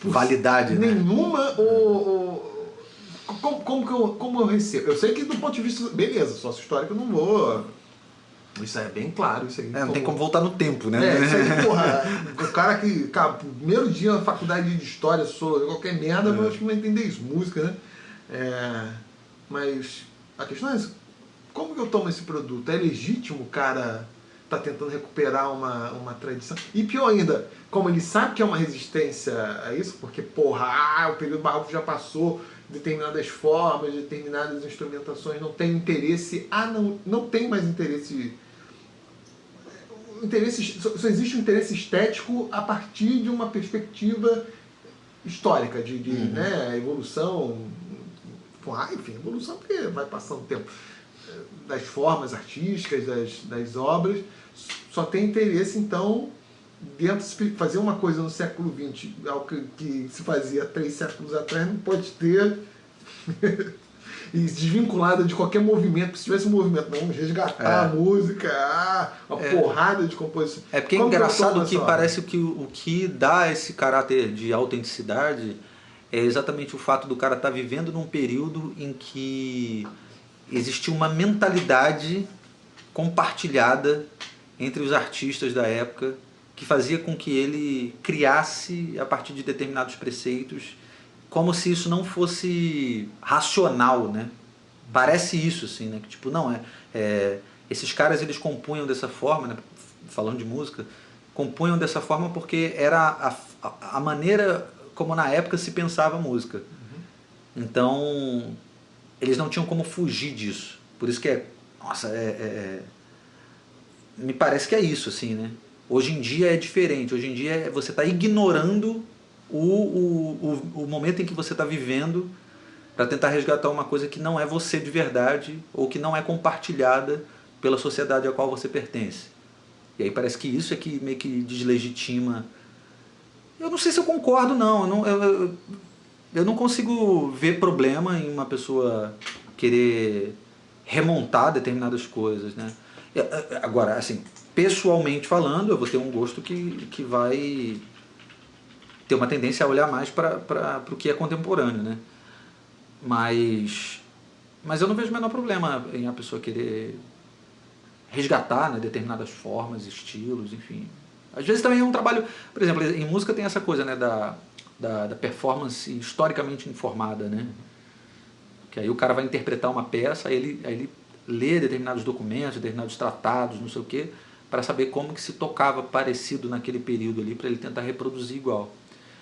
Speaker 1: validade
Speaker 2: nenhuma, né? Como eu recebo? Eu sei que do ponto de vista, beleza, sócio histórico eu não vou... Isso é bem claro, isso aí.
Speaker 1: Não tem como voltar no tempo, né?
Speaker 2: Isso aí, porra, o cara que, primeiro dia na faculdade de história, qualquer merda, eu acho que não vai entender isso, música, né? Mas a questão é essa, como que eu tomo esse produto? É legítimo o cara está tentando recuperar uma tradição. E pior ainda, como ele sabe que é uma resistência a isso, porque, porra, o período barroco já passou, determinadas formas, determinadas instrumentações não tem interesse, não tem mais interesse. Só existe um interesse estético a partir de uma perspectiva histórica, de né, evolução, enfim, evolução porque vai passando o tempo, das formas artísticas, das obras, só tem interesse, então, fazer uma coisa no século XX, algo que se fazia 3 séculos atrás, não pode ter e desvinculada de qualquer movimento, porque se tivesse um movimento, vamos resgatar a música, uma porrada de composição.
Speaker 1: É porque é engraçado que parece que o que dá esse caráter de autenticidade é exatamente o fato do cara estar vivendo num período em que existia uma mentalidade compartilhada entre os artistas da época que fazia com que ele criasse a partir de determinados preceitos, como se isso não fosse racional, né? Parece isso, assim, né? Que tipo, não, esses caras eles compunham dessa forma, né? Falando de música, compunham dessa forma porque era a maneira como na época se pensava a música. Então, eles não tinham como fugir disso. Por isso que me parece que é isso, assim, né? Hoje em dia é diferente. Hoje em dia você está ignorando o momento em que você está vivendo para tentar resgatar uma coisa que não é você de verdade ou que não é compartilhada pela sociedade a qual você pertence. E aí parece que isso é que meio que deslegitima. Eu não sei se eu concordo, não. Eu não consigo ver problema em uma pessoa querer remontar determinadas coisas, né? Agora, assim, pessoalmente falando, eu vou ter um gosto que vai ter uma tendência a olhar mais para o que é contemporâneo, né? Mas eu não vejo o menor problema em a pessoa querer resgatar, né, determinadas formas, estilos, enfim. Às vezes também é um trabalho... Por exemplo, em música tem essa coisa, né, da performance historicamente informada, né? Que aí o cara vai interpretar uma peça, aí ele lê determinados documentos, determinados tratados, não sei o quê, para saber como que se tocava parecido naquele período ali, para ele tentar reproduzir igual.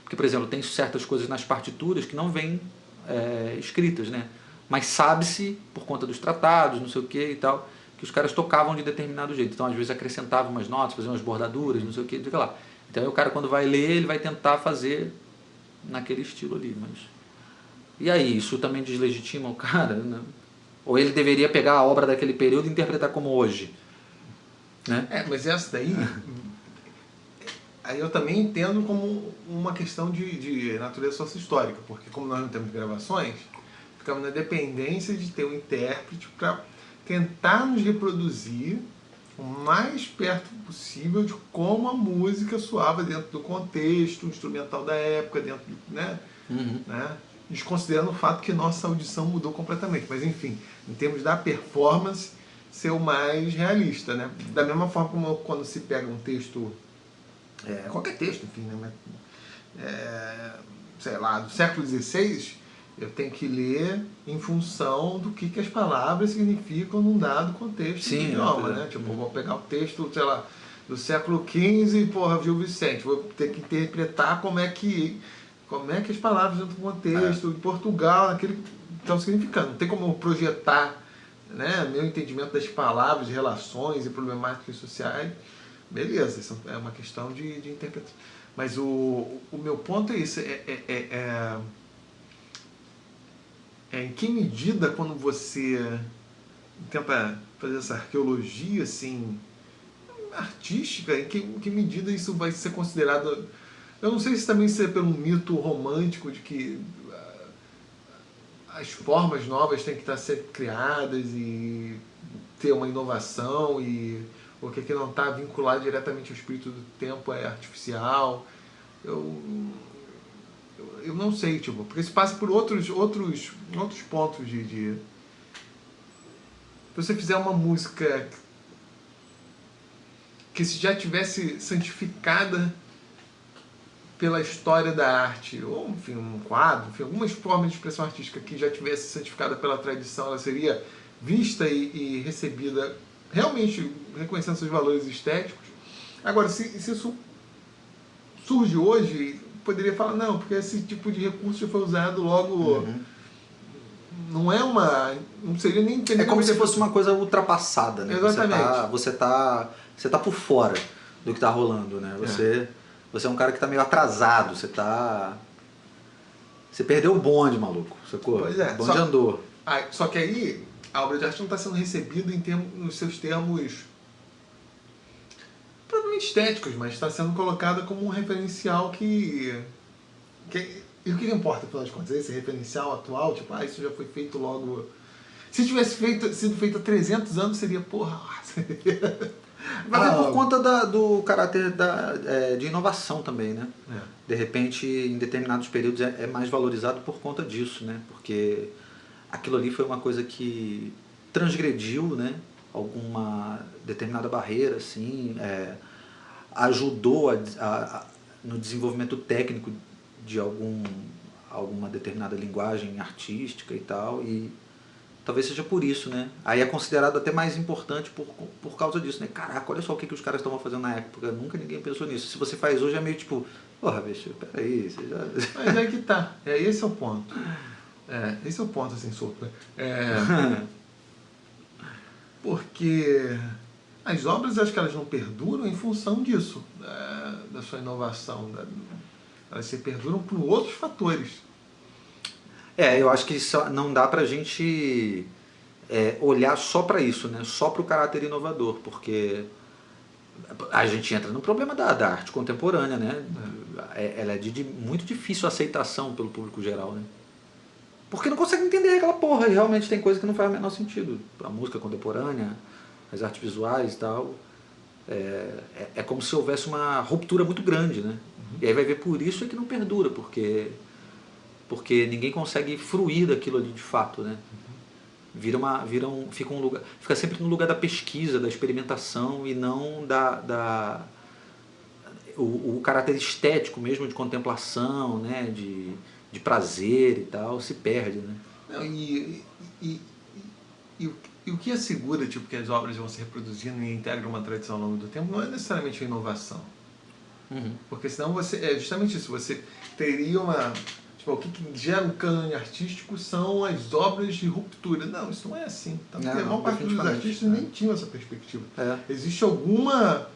Speaker 1: Porque, por exemplo, tem certas coisas nas partituras que não vêm escritas, né? Mas sabe-se, por conta dos tratados, não sei o que e tal, que os caras tocavam de determinado jeito. Então, às vezes, acrescentavam umas notas, faziam umas bordaduras, não sei o que, lá. Então, aí o cara, quando vai ler, ele vai tentar fazer naquele estilo ali. Mas... E aí, isso também deslegitima o cara, né? Ou ele deveria pegar a obra daquele período e interpretar como hoje, né?
Speaker 2: Mas essa daí... Aí eu também entendo como uma questão de natureza sócio-histórica, porque como nós não temos gravações, ficamos na dependência de ter um intérprete para tentar nos reproduzir o mais perto possível de como a música soava dentro do contexto instrumental da época, dentro né? Desconsiderando o fato que nossa audição mudou completamente. Mas enfim, em termos da performance, ser o mais realista, né? Da mesma forma como quando se pega um texto... qualquer texto, enfim, né? Sei lá, do século XVI, eu tenho que ler em função do que as palavras significam num dado contexto do idioma, né? Tipo, vou pegar o texto, sei lá, do século XV, porra, Gil Vicente, vou ter que interpretar como é que as palavras dentro do contexto, em Portugal, naquele estão significando. Não tem como projetar, né, meu entendimento das palavras, de relações e problemáticas sociais. Beleza, isso é uma questão de interpretação. Mas o meu ponto é isso, em que medida, quando você tenta fazer essa arqueologia assim, artística, em que medida isso vai ser considerado... Eu não sei se também isso é pelo mito romântico de que as formas novas têm que estar sendo criadas e ter uma inovação ou que não está vinculado diretamente ao espírito do tempo, é artificial. Eu não sei, tipo, porque isso passa por outros pontos de... Se você fizer uma música que se já tivesse santificada pela história da arte, ou enfim, um quadro, enfim, algumas formas de expressão artística que já tivesse santificada pela tradição, ela seria vista e recebida realmente reconhecendo seus valores estéticos. Agora, se isso surge hoje, poderia falar, não, porque esse tipo de recurso já foi usado logo. Não é uma. Não seria nem.
Speaker 1: É como se fosse uma coisa ultrapassada, né?
Speaker 2: Exatamente.
Speaker 1: Você tá por fora do que tá rolando, né? Você é um cara que tá meio atrasado, você perdeu o bonde, maluco, sacou?
Speaker 2: Pois é.
Speaker 1: O bonde andou.
Speaker 2: Só que aí, a obra de arte não está sendo recebida nos seus termos provavelmente estéticos, mas está sendo colocada como um referencial e o que importa, afinal de contas? Esse referencial atual, tipo, isso já foi feito logo. Se tivesse sido feito há 300 anos, seria, porra.
Speaker 1: Mas é por conta do caráter de inovação também, né? De repente, em determinados períodos, é mais valorizado por conta disso, né? Porque aquilo ali foi uma coisa que transgrediu, né? Alguma determinada barreira, assim, ajudou no desenvolvimento técnico de alguma determinada linguagem artística e tal, e talvez seja por isso, né? Aí é considerado até mais importante por causa disso, né? Caraca, olha só o que os caras estavam fazendo na época, nunca ninguém pensou nisso. Se você faz hoje é meio tipo, porra, bicho, peraí, você já...
Speaker 2: Mas é que tá, esse é o ponto. Esse é o ponto, assim, solto. Porque as obras, acho que elas não perduram em função disso, da sua inovação. Elas se perduram por outros fatores.
Speaker 1: Eu acho que não dá pra gente olhar só pra isso, né? Só pro caráter inovador, porque a gente entra no problema da arte contemporânea, né? Ela é de muito difícil aceitação pelo público geral, né? Porque não consegue entender aquela porra, e realmente tem coisa que não faz o menor sentido. A música contemporânea, as artes visuais e tal, é como se houvesse uma ruptura muito grande, né? E aí vai ver por isso é que não perdura, porque ninguém consegue fruir daquilo ali de fato, né? Fica sempre no lugar da pesquisa, da experimentação e não o caráter estético mesmo de contemplação, né? De prazer e tal, se perde, né?
Speaker 2: Não, e o que assegura tipo, que as obras vão se reproduzindo e integram uma tradição ao longo do tempo não é necessariamente a inovação. Porque senão justamente isso, você teria uma... Tipo, o que gera um cânone artístico são as obras de ruptura. Não, isso não é assim. Tanto que a maior parte dos artistas nem tinham essa perspectiva. Existe alguma,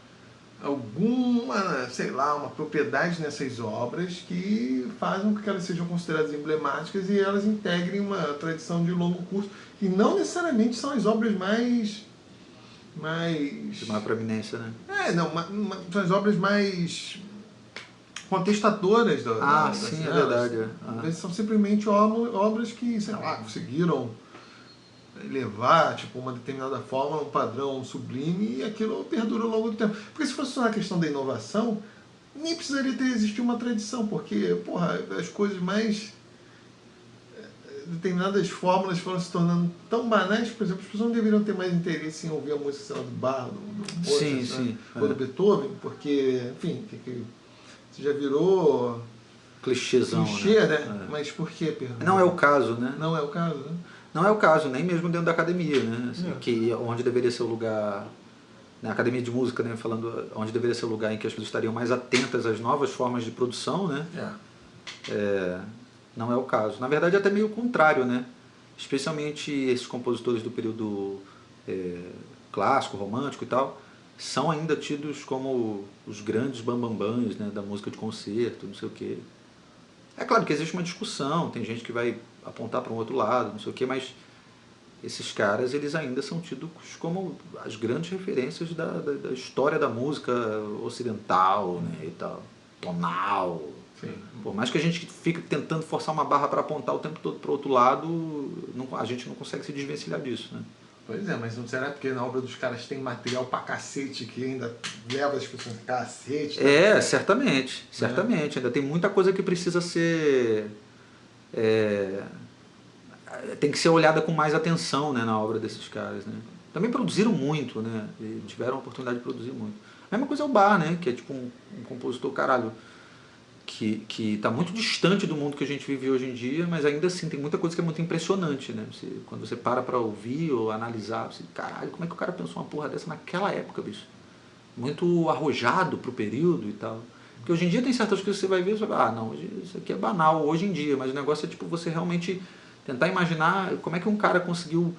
Speaker 2: sei lá, uma propriedade nessas obras que fazem com que elas sejam consideradas emblemáticas e elas integrem uma tradição de longo curso. E não necessariamente são as obras mais...
Speaker 1: De maior proeminência, né?
Speaker 2: São as obras mais contestadoras
Speaker 1: sim, é verdade.
Speaker 2: São simplesmente obras que, sei lá, conseguiram levar tipo, uma determinada forma, um padrão sublime e aquilo perdura ao longo do tempo. Porque se fosse só na questão da inovação, nem precisaria ter existido uma tradição, porque, porra, as coisas mais... determinadas fórmulas foram se tornando tão banais, por exemplo, as pessoas não deveriam ter mais interesse em ouvir a música, sei lá, do Bach, do Mozart, ou do Beethoven, porque, enfim, você já virou...
Speaker 1: Clichêzão,
Speaker 2: né? Mas por quê, Pedro?
Speaker 1: Não é o caso, né?
Speaker 2: Não é o caso, né?
Speaker 1: Não é o caso, nem mesmo dentro da academia, né? Assim, onde deveria ser o lugar... Na academia de música, né? Falando onde deveria ser o lugar em que as pessoas estariam mais atentas às novas formas de produção, né? Não é o caso. Na verdade, é até meio o contrário, né? Especialmente esses compositores do período clássico, romântico e tal, são ainda tidos como os grandes bambambãs, né, da música de concerto, não sei o quê. É claro que existe uma discussão, tem gente que vai apontar para um outro lado, não sei o quê, mas esses caras eles ainda são tidos como as grandes referências da história da música ocidental, né, e tal, tonal.
Speaker 2: Sim.
Speaker 1: Por mais que a gente fique tentando forçar uma barra para apontar o tempo todo para o outro lado, a gente não consegue se desvencilhar disso, né?
Speaker 2: Pois é, mas não será porque na obra dos caras tem material pra cacete que ainda leva as pessoas a cacete?
Speaker 1: Certamente. Ainda tem muita coisa que precisa ser... tem que ser olhada com mais atenção, né, na obra desses caras, né? Também produziram muito, né? E tiveram a oportunidade de produzir muito. A mesma coisa é o Bach, né? Que é tipo um compositor, caralho, que está muito distante do mundo que a gente vive hoje em dia, mas ainda assim tem muita coisa que é muito impressionante, né? Quando você para ouvir ou analisar, você, caralho, como é que o cara pensou uma porra dessa naquela época, bicho? Muito arrojado pro período e tal. Porque hoje em dia tem certas coisas que você vai ver e você vai, não, isso aqui é banal hoje em dia, mas o negócio é tipo você realmente tentar imaginar como é que um cara conseguiu...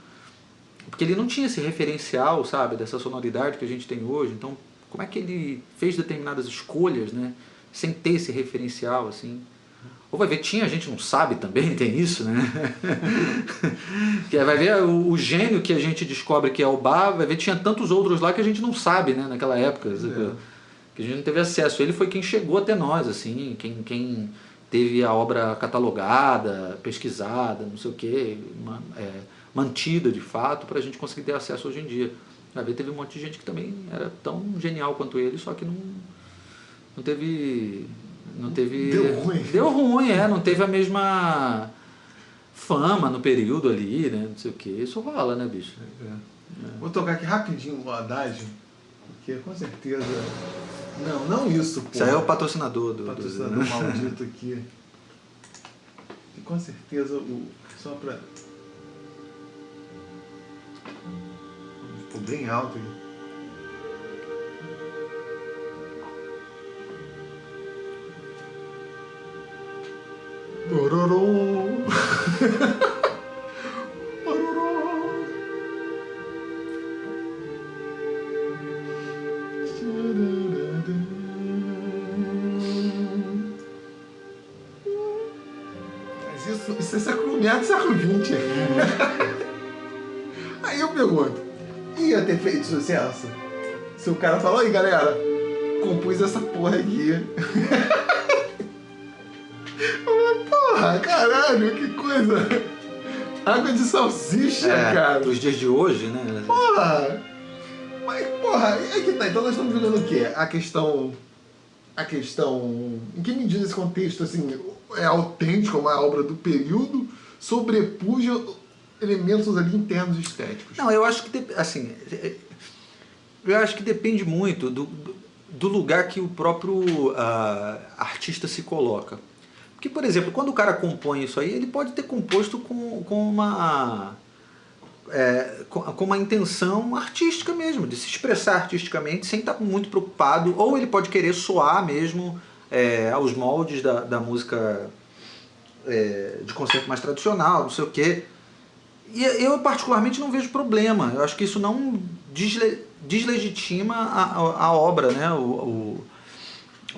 Speaker 1: Porque ele não tinha esse referencial, sabe, dessa sonoridade que a gente tem hoje, então como é que ele fez determinadas escolhas, né, sem ter esse referencial, assim. Ou vai ver, tinha, a gente não sabe também, tem isso, né? Que vai ver o gênio que a gente descobre que é o Bach, vai ver, tinha tantos outros lá que a gente não sabe, né, naquela época, que a gente não teve acesso. Ele foi quem chegou até nós, assim, quem teve a obra catalogada, pesquisada, não sei o quê, mantida de fato, para a gente conseguir ter acesso hoje em dia. Vai ver, teve um monte de gente que também era tão genial quanto ele, só que não teve... Deu ruim, não teve a mesma fama no período ali, né? Não sei o que. Isso rola, né, bicho?
Speaker 2: Vou tocar aqui rapidinho o Haddad, porque com certeza. Não isso, pô.
Speaker 1: Isso aí é o patrocinador do.
Speaker 2: Patrocinador maldito aqui. E com certeza só pra. Ficou bem alto aqui. Bororô. Bororô. Mas isso é século meado, século XX. Aí eu pergunto, ia ter feito sucesso? Se o cara falou, aí galera, compus essa porra aqui. Porra, caralho, que coisa. Água de salsicha, cara.
Speaker 1: Dos dias de hoje, né?
Speaker 2: Porra. Mas, porra, é que tá. Então nós estamos jogando o quê? A questão... Em que medida esse contexto, assim, é autêntico, uma obra do período, sobrepuja elementos ali internos estéticos?
Speaker 1: Não, eu acho que, assim... Eu acho que depende muito do lugar que o próprio artista se coloca. Porque, por exemplo, quando o cara compõe isso aí, ele pode ter composto com uma intenção artística mesmo, de se expressar artisticamente sem estar muito preocupado, ou ele pode querer soar mesmo aos moldes da música de concerto mais tradicional, não sei o quê. E eu particularmente não vejo problema, eu acho que isso não deslegitima a obra, né?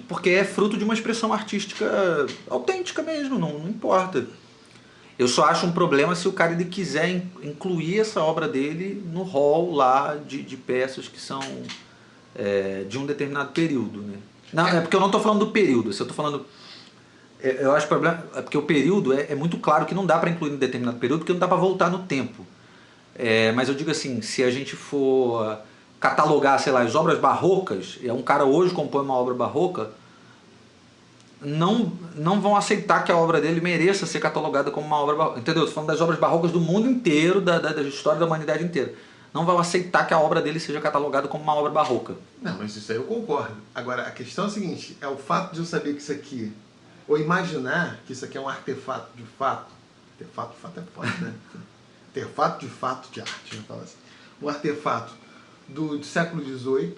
Speaker 1: Porque é fruto de uma expressão artística autêntica mesmo, não importa. Eu só acho um problema se o cara ele quiser incluir essa obra dele no hall lá de peças que são de um determinado período, né? Não, é porque eu não estou falando do período, se eu estou falando... Eu acho que o problema é porque o período é muito claro que não dá para incluir em determinado período, porque não dá para voltar no tempo. Mas eu digo assim, se a gente for catalogar, sei lá, as obras barrocas, e um cara hoje compõe uma obra barroca, não vão aceitar que a obra dele mereça ser catalogada como uma obra barroca. Entendeu? Estou falando das obras barrocas do mundo inteiro, da história da humanidade inteira. Não vão aceitar que a obra dele seja catalogada como uma obra barroca.
Speaker 2: Não, mas isso aí eu concordo. Agora, a questão é a seguinte, é o fato de eu saber que isso aqui, ou imaginar que isso aqui é um artefato de fato. Artefato de fato é foda, né? Artefato de fato de arte, né? Fala assim. Um artefato do século XVIII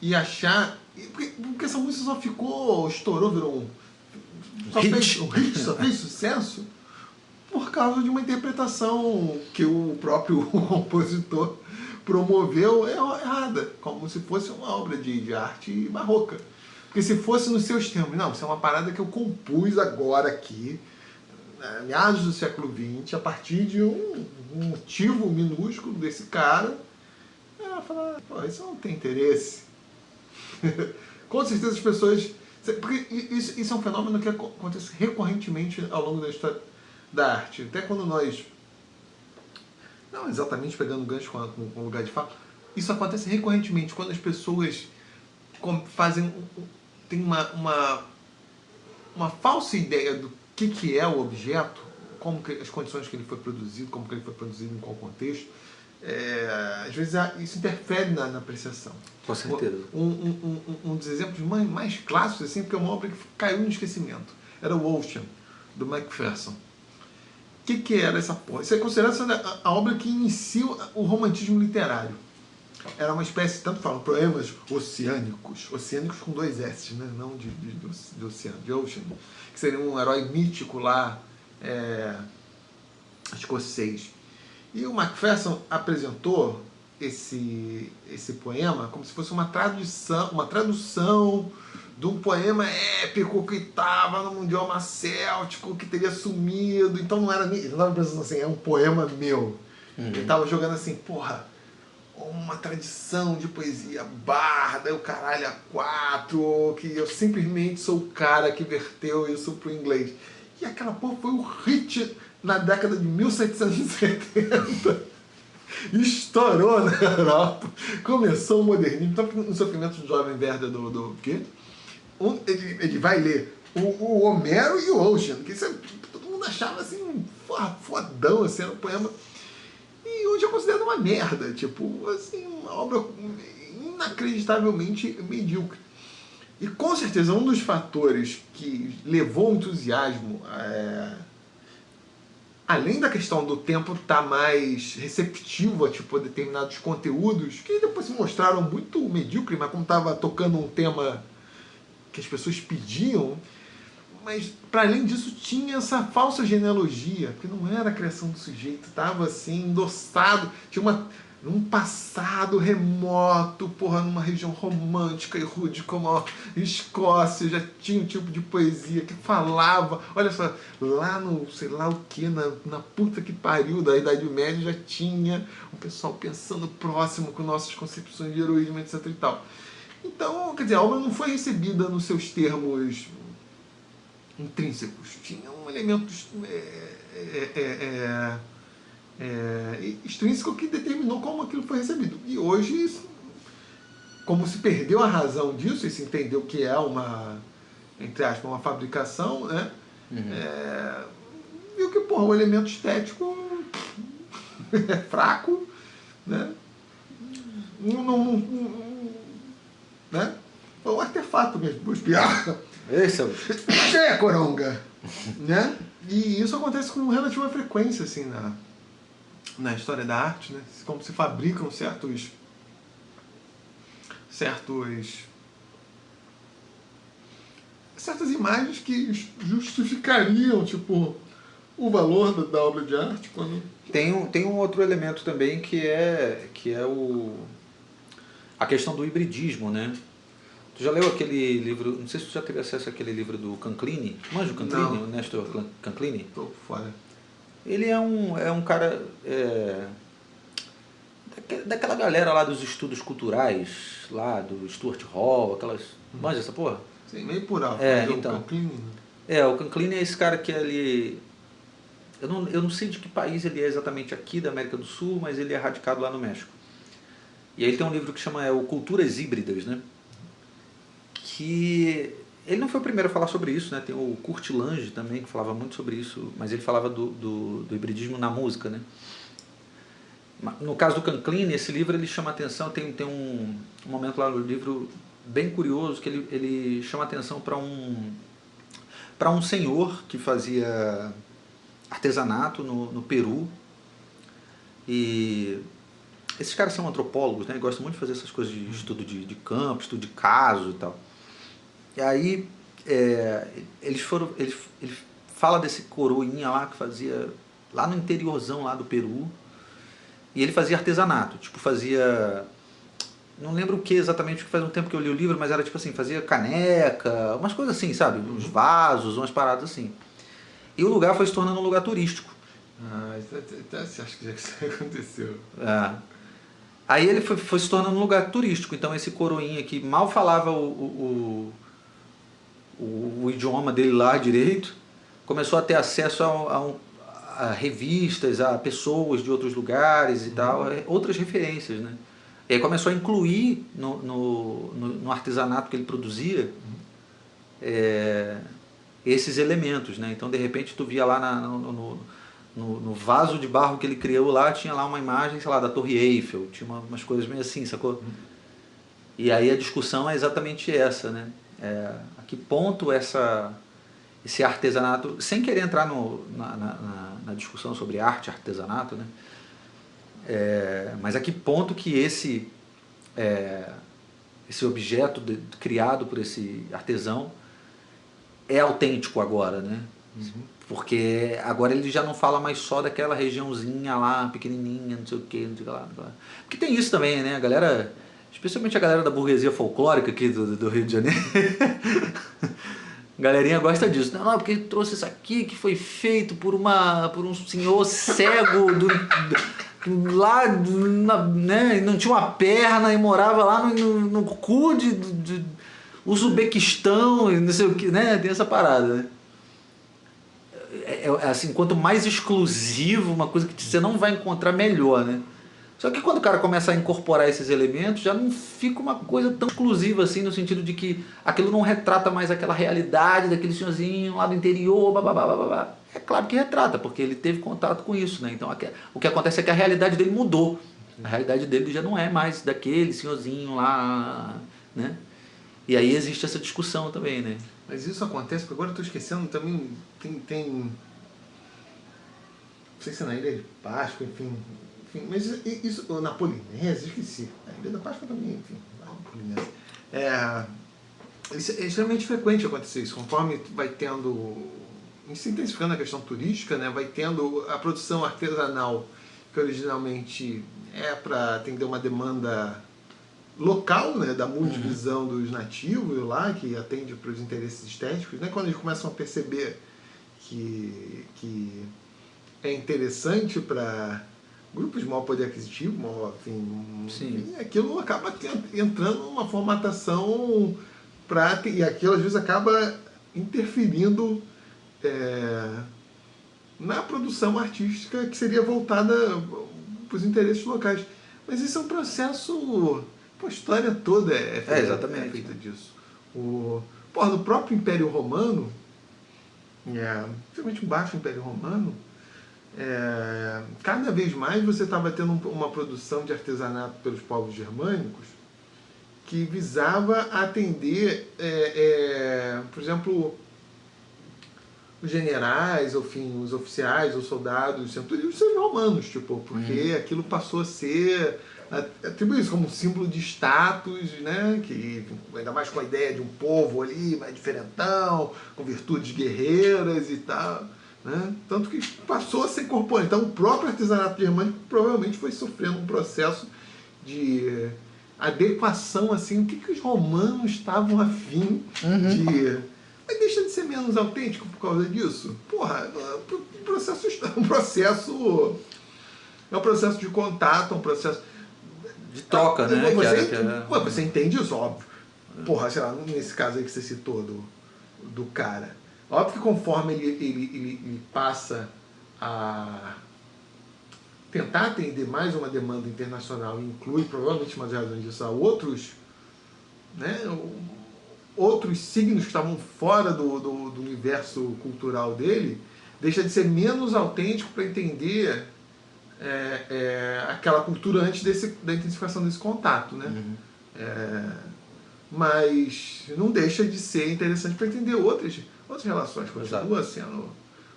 Speaker 2: e achar... Porque essa música só estourou, virou só fez sucesso por causa de uma interpretação que o próprio compositor promoveu errada, como se fosse uma obra de arte barroca. Porque se fosse nos seus termos, não, isso é uma parada que eu compus agora aqui, meados do século XX, a partir de um motivo minúsculo desse cara, falar, pô, isso não tem interesse. Com certeza as pessoas... Porque isso é um fenômeno que acontece recorrentemente ao longo da história da arte. Até quando nós... Não exatamente pegando gancho com o lugar de fato. Isso acontece recorrentemente quando as pessoas fazem... Tem uma falsa ideia do que é o objeto, como que, as condições que ele foi produzido, como que ele foi produzido, em qual contexto. às vezes isso interfere na apreciação.
Speaker 1: Com certeza.
Speaker 2: Um dos exemplos mais clássicos, assim, porque é uma obra que caiu no esquecimento, era o Ocean, do Macpherson. O que era essa porra? Isso é considerado a obra que inicia o romantismo literário. Era uma espécie, tanto falam, poemas oceânicos com 2 S, né? Não de oceano, de ocean, que seria um herói mítico lá, escocês. E o Macpherson apresentou esse poema como se fosse uma tradução de um poema épico que estava no idioma céltico, que teria sumido. Então não era nem. Ele não estava pensando assim, é um poema meu. Ele estava jogando assim, porra, uma tradição de poesia barda, o caralho a 4, que eu simplesmente sou o cara que verteu isso pro inglês. E aquela porra foi um hit na década de 1770. Estourou na Europa. Começou o modernismo. Então, no sofrimento do jovem Werther do quê? Ele vai ler o Homero e o Ocean, que isso todo mundo achava assim, fodão, assim, era um poema. E hoje é considerado uma merda, tipo, assim, uma obra inacreditavelmente medíocre. E com certeza um dos fatores que levou o entusiasmo, além da questão do tempo estar mais receptivo a tipo, determinados conteúdos, que depois se mostraram muito medíocres, mas como estava tocando um tema que as pessoas pediam, mas para além disso tinha essa falsa genealogia, que não era a criação do sujeito, estava assim, endossado, tinha num passado remoto, porra, numa região romântica e rude como a Escócia, já tinha um tipo de poesia que falava, olha só, lá no sei lá o que, na puta que pariu da Idade Média já tinha um pessoal pensando próximo com nossas concepções de heroísmo, etc e tal. Então, quer dizer, a obra não foi recebida nos seus termos intrínsecos, tinham elementos extrínseco que determinou como aquilo foi recebido. E hoje, como se perdeu a razão disso e se entendeu que é uma, entre aspas, uma fabricação, né? Viu que, porra, o elemento estético é fraco, né? Né? Foi um artefato mesmo, vou espiar.
Speaker 1: Esse
Speaker 2: É, coronga! Né? E isso acontece com relativa frequência, assim, na história da arte, né? Como se fabricam certas imagens que justificariam, tipo, o valor da obra de arte. Quando...
Speaker 1: Tem um outro elemento também que é a questão do hibridismo, né? Tu já leu aquele livro, não sei se tu já teve acesso àquele livro do Canclini? Manja o Canclini, o Nestor Canclini?
Speaker 2: Tô fora.
Speaker 1: Ele é um cara daquela galera lá dos estudos culturais, lá do Stuart Hall, aquelas... Manja essa porra?
Speaker 2: Sim, meio por alto.
Speaker 1: Então.
Speaker 2: O Canclini,
Speaker 1: o Canclini é esse cara que ele... Eu não sei de que país ele é exatamente aqui, da América do Sul, mas ele é radicado lá no México. E aí ele tem um livro que chama Culturas Híbridas, né? Que ele não foi o primeiro a falar sobre isso, né? Tem o Kurt Lange também, que falava muito sobre isso, mas ele falava do hibridismo na música, né? No caso do Canclini, esse livro ele chama atenção, tem um momento lá no livro bem curioso, que ele chama atenção para um senhor que fazia artesanato no Peru. E esses caras são antropólogos, né? Gostam muito de fazer essas coisas de estudo de campo, estudo de caso e tal. E aí ele fala desse coroinha lá que fazia lá no interiorzão lá do Peru, e ele fazia artesanato, tipo fazia, não lembro o que exatamente, porque faz um tempo que eu li o livro, mas era tipo assim, fazia caneca, umas coisas assim, sabe, uns vasos, umas paradas assim. E o lugar foi se tornando um lugar turístico.
Speaker 2: Acho que já isso aconteceu.
Speaker 1: Aí ele foi se tornando um lugar turístico, então esse coroinha que mal falava o idioma dele lá direito, começou a ter acesso a revistas, a pessoas de outros lugares e tal, outras referências, né? E aí começou a incluir no artesanato que ele produzia esses elementos, né? Então de repente tu via lá no vaso de barro que ele criou lá, tinha lá uma imagem, sei lá, da Torre Eiffel, tinha umas coisas meio assim, sacou? E aí a discussão é exatamente essa, né? A que ponto esse artesanato, sem querer entrar na discussão sobre arte, artesanato, né? Mas a que ponto que esse objeto criado por esse artesão é autêntico agora, né? Porque agora ele já não fala mais só daquela regiãozinha lá, pequenininha, não sei o que, não sei o que lá, não sei o que lá. Porque tem isso também, né? A galera, especialmente a galera da burguesia folclórica aqui do Rio de Janeiro, a galerinha gosta disso. Não, porque ele trouxe isso aqui que foi feito por um senhor cego lá, né? Não tinha uma perna e morava lá no cu de Uzbequistão e não sei o que, né? Tem essa parada, né? Assim, quanto mais exclusivo, uma coisa que você não vai encontrar, melhor, né? Só que quando o cara começa a incorporar esses elementos, já não fica uma coisa tão exclusiva assim, no sentido de que aquilo não retrata mais aquela realidade daquele senhorzinho lá do interior, babá. É claro que retrata, porque ele teve contato com isso, né? Então o que acontece é que a realidade dele mudou. A realidade dele já não é mais daquele senhorzinho lá, né? E aí existe essa discussão também, né?
Speaker 2: Mas isso acontece, porque agora eu estou esquecendo, também não sei se é na Ilha de Páscoa, enfim, mas isso, na Polinésia, esqueci. A Ilha da Páscoa também, enfim, na Polinésia. Isso é extremamente frequente acontecer isso, conforme vai tendo, se intensificando a questão turística, né, vai tendo a produção artesanal, que originalmente é para atender uma demanda local, né, da multivisão dos nativos lá, que atende para os interesses estéticos, né, quando eles começam a perceber que é interessante para grupos de maior poder aquisitivo, enfim, aquilo acaba entrando numa formatação e aquilo às vezes acaba interferindo na produção artística que seria voltada para os interesses locais. Mas isso é um processo... a história toda é feita disso. No próprio Império Romano, principalmente o Baixo Império Romano, cada vez mais você estava tendo uma produção de artesanato pelos povos germânicos que visava atender, por exemplo, os generais, os oficiais, os soldados, os centurionos, os romanos, porque aquilo passou a ser atribuído como um símbolo de status, né? Que, ainda mais com a ideia de um povo ali mais diferentão, com virtudes guerreiras e tal. Né? Tanto que passou a ser incorporado. Então o próprio artesanato germânico provavelmente foi sofrendo um processo de adequação, assim, o que os romanos estavam afim de... Mas deixa de ser menos autêntico por causa disso? É um processo de contato, é um processo
Speaker 1: de troca, né?
Speaker 2: Você entende isso, óbvio. Sei lá, nesse caso aí que você citou do cara. Óbvio que conforme ele passa a tentar atender mais uma demanda internacional e inclui, provavelmente, umas razões disso, outros signos que estavam fora do universo cultural dele, deixa de ser menos autêntico para entender aquela cultura antes da intensificação desse contato, né? Mas não deixa de ser interessante para entender outras relações.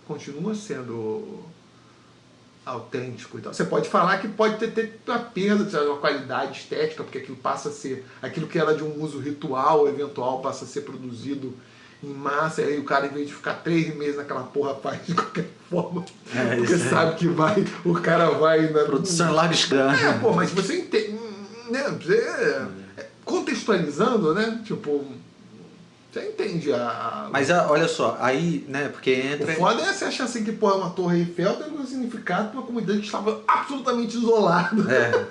Speaker 2: Continua sendo autêntico e tal. Você pode falar que pode ter uma perda de uma qualidade estética, porque aquilo passa a ser, aquilo que era de um uso ritual, eventual, passa a ser produzido em massa, e aí o cara, em vez de ficar 3 meses naquela porra, faz de qualquer forma, porque sabe que o cara vai...
Speaker 1: Produção em larga escala.
Speaker 2: Mas você entende, né, contextualizando, né, você entende
Speaker 1: Mas olha só, aí, né, porque entra...
Speaker 2: O foda é você achar assim que, uma Torre Eiffel tem um significado para uma comunidade que estava absolutamente isolada.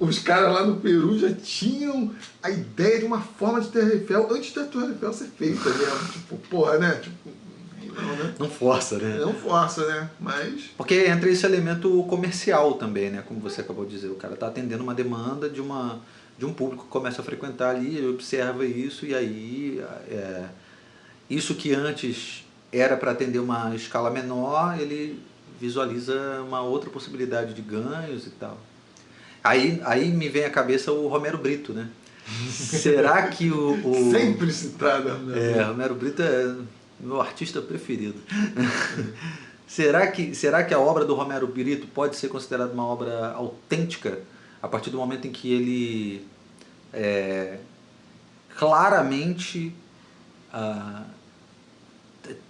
Speaker 2: Os caras lá no Peru já tinham a ideia de uma forma de Torre Eiffel antes da Torre Eiffel ser feita mesmo. Né?
Speaker 1: Não força, né?
Speaker 2: Não força, né? Mas...
Speaker 1: Porque entra esse elemento comercial também, né? Como você acabou de dizer. O cara está atendendo uma demanda de um público que começa a frequentar ali, ele observa isso, e aí isso que antes era para atender uma escala menor, ele visualiza uma outra possibilidade de ganhos e tal. Aí me vem à cabeça o Romero Brito, né? Será que
Speaker 2: Sempre citado, né?
Speaker 1: Romero Brito é meu artista preferido. Será que a obra do Romero Brito pode ser considerada uma obra autêntica a partir do momento em que ele claramente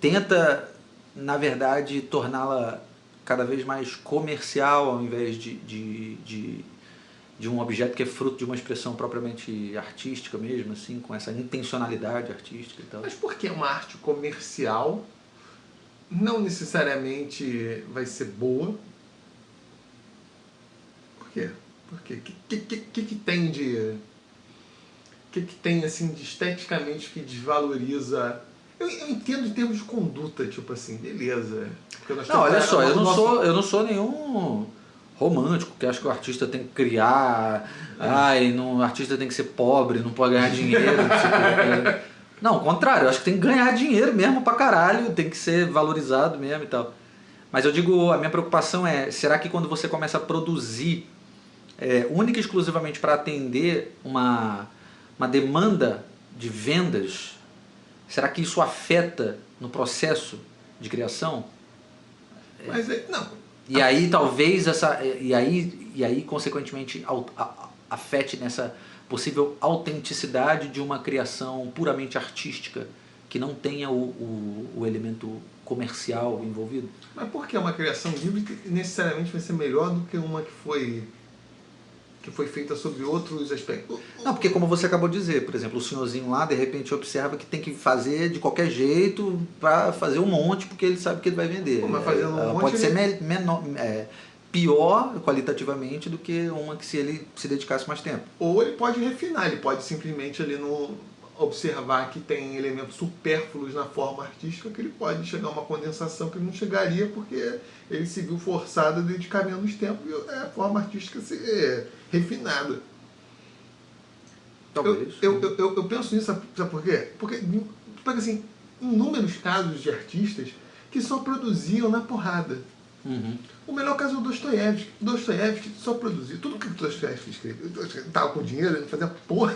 Speaker 1: tenta, na verdade, torná-la cada vez mais comercial ao invés de um objeto que é fruto de uma expressão propriamente artística mesmo, assim, com essa intencionalidade artística e tal?
Speaker 2: Mas por que uma arte comercial não necessariamente vai ser boa? Por quê? Por quê? Que tem de... que tem, assim, de esteticamente que desvaloriza... Eu entendo em termos de conduta, tipo assim, beleza.
Speaker 1: Não, olha só, eu não sou nenhum romântico que acha que o artista tem que criar, o artista tem que ser pobre, não pode ganhar dinheiro. Não, ao contrário, eu acho que tem que ganhar dinheiro mesmo pra caralho, tem que ser valorizado mesmo e tal. Mas eu digo, a minha preocupação é, será que quando você começa a produzir única e exclusivamente para atender uma demanda de vendas, será que isso afeta no processo de criação?
Speaker 2: Mas não.
Speaker 1: E aí talvez e aí consequentemente afete nessa possível autenticidade de uma criação puramente artística que não tenha o elemento comercial envolvido.
Speaker 2: Mas por que uma criação livre necessariamente vai ser melhor do que uma que foi feita sobre outros aspectos?
Speaker 1: Não, porque como você acabou de dizer, por exemplo, o senhorzinho lá de repente observa que tem que fazer de qualquer jeito para fazer um monte porque ele sabe que ele vai vender.
Speaker 2: Mas fazendo um monte
Speaker 1: pode ser pior qualitativamente do que uma que se ele se dedicasse mais tempo.
Speaker 2: Ou ele pode refinar, ele pode simplesmente ali observar que tem elementos supérfluos na forma artística que ele pode chegar a uma condensação que ele não chegaria porque ele se viu forçado a dedicar menos tempo e a forma artística ser refinada.
Speaker 1: Talvez.
Speaker 2: Eu penso nisso, sabe por quê? Porque assim, inúmeros casos de artistas que só produziam na porrada.
Speaker 1: Uhum.
Speaker 2: O melhor caso é o Dostoiévski. Dostoiévski só produzia. Tudo que o Dostoiévski escreveu, ele estava com dinheiro, ele não fazia porra.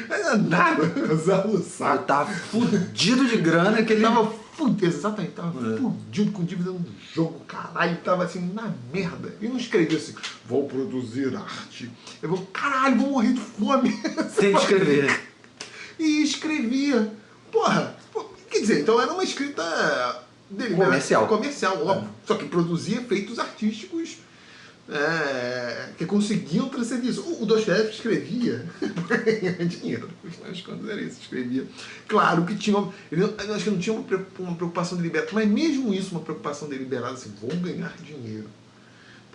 Speaker 2: Não era nada, usava o saco.
Speaker 1: Ele tava fudido de grana que ele...
Speaker 2: Tava fudido, exatamente, tava fudido com dívida no jogo, caralho, tava assim, na merda. E não escrevia assim, vou produzir arte. Eu vou, caralho, vou morrer de fome.
Speaker 1: Tem que escrever.
Speaker 2: E escrevia. Porra, quer dizer, então era uma escrita... Comercial, óbvio. Só que produzia efeitos artísticos que conseguiam transcender isso. O Dostoiévski escrevia para ganhar dinheiro. Mas quando era isso, escrevia. Claro que tinha. Eu acho que não tinha uma preocupação deliberada, mas mesmo isso, uma preocupação deliberada, assim, vou ganhar dinheiro.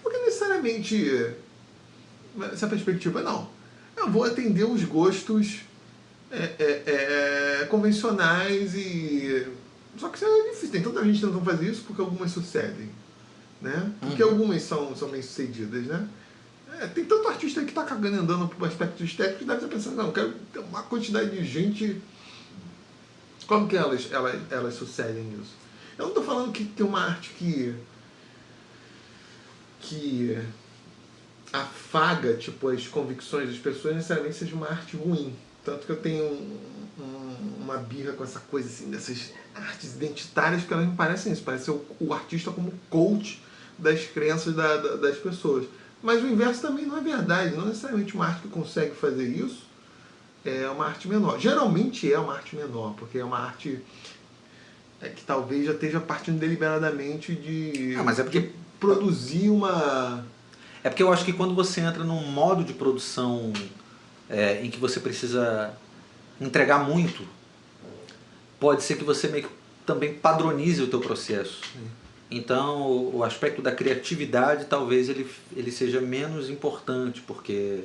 Speaker 2: Porque necessariamente essa perspectiva, não. Eu vou atender os gostos convencionais e. Só que isso é difícil, tem tanta gente tentando fazer isso porque algumas sucedem, né? Porque algumas são bem sucedidas, né? Tem tanto artista aí que tá cagando andando pro aspecto estético que deve estar pensando, não, eu quero ter uma quantidade de gente. Como que elas sucedem nisso? Eu não tô falando que tem uma arte que afaga tipo, as convicções das pessoas necessariamente seja uma arte ruim. Tanto que eu tenho uma birra com essa coisa assim, dessas artes identitárias, porque elas me parecem isso, parece o artista como coach das crenças das pessoas. Mas o inverso também não é verdade, não necessariamente uma arte que consegue fazer isso é uma arte menor. Geralmente é uma arte menor, porque é uma arte que talvez já esteja partindo deliberadamente de,
Speaker 1: mas é porque
Speaker 2: de produzir uma...
Speaker 1: É porque eu acho que quando você entra num modo de produção em que você precisa entregar muito, pode ser que você meio que também padronize o teu processo. Então o aspecto da criatividade talvez ele seja menos importante, porque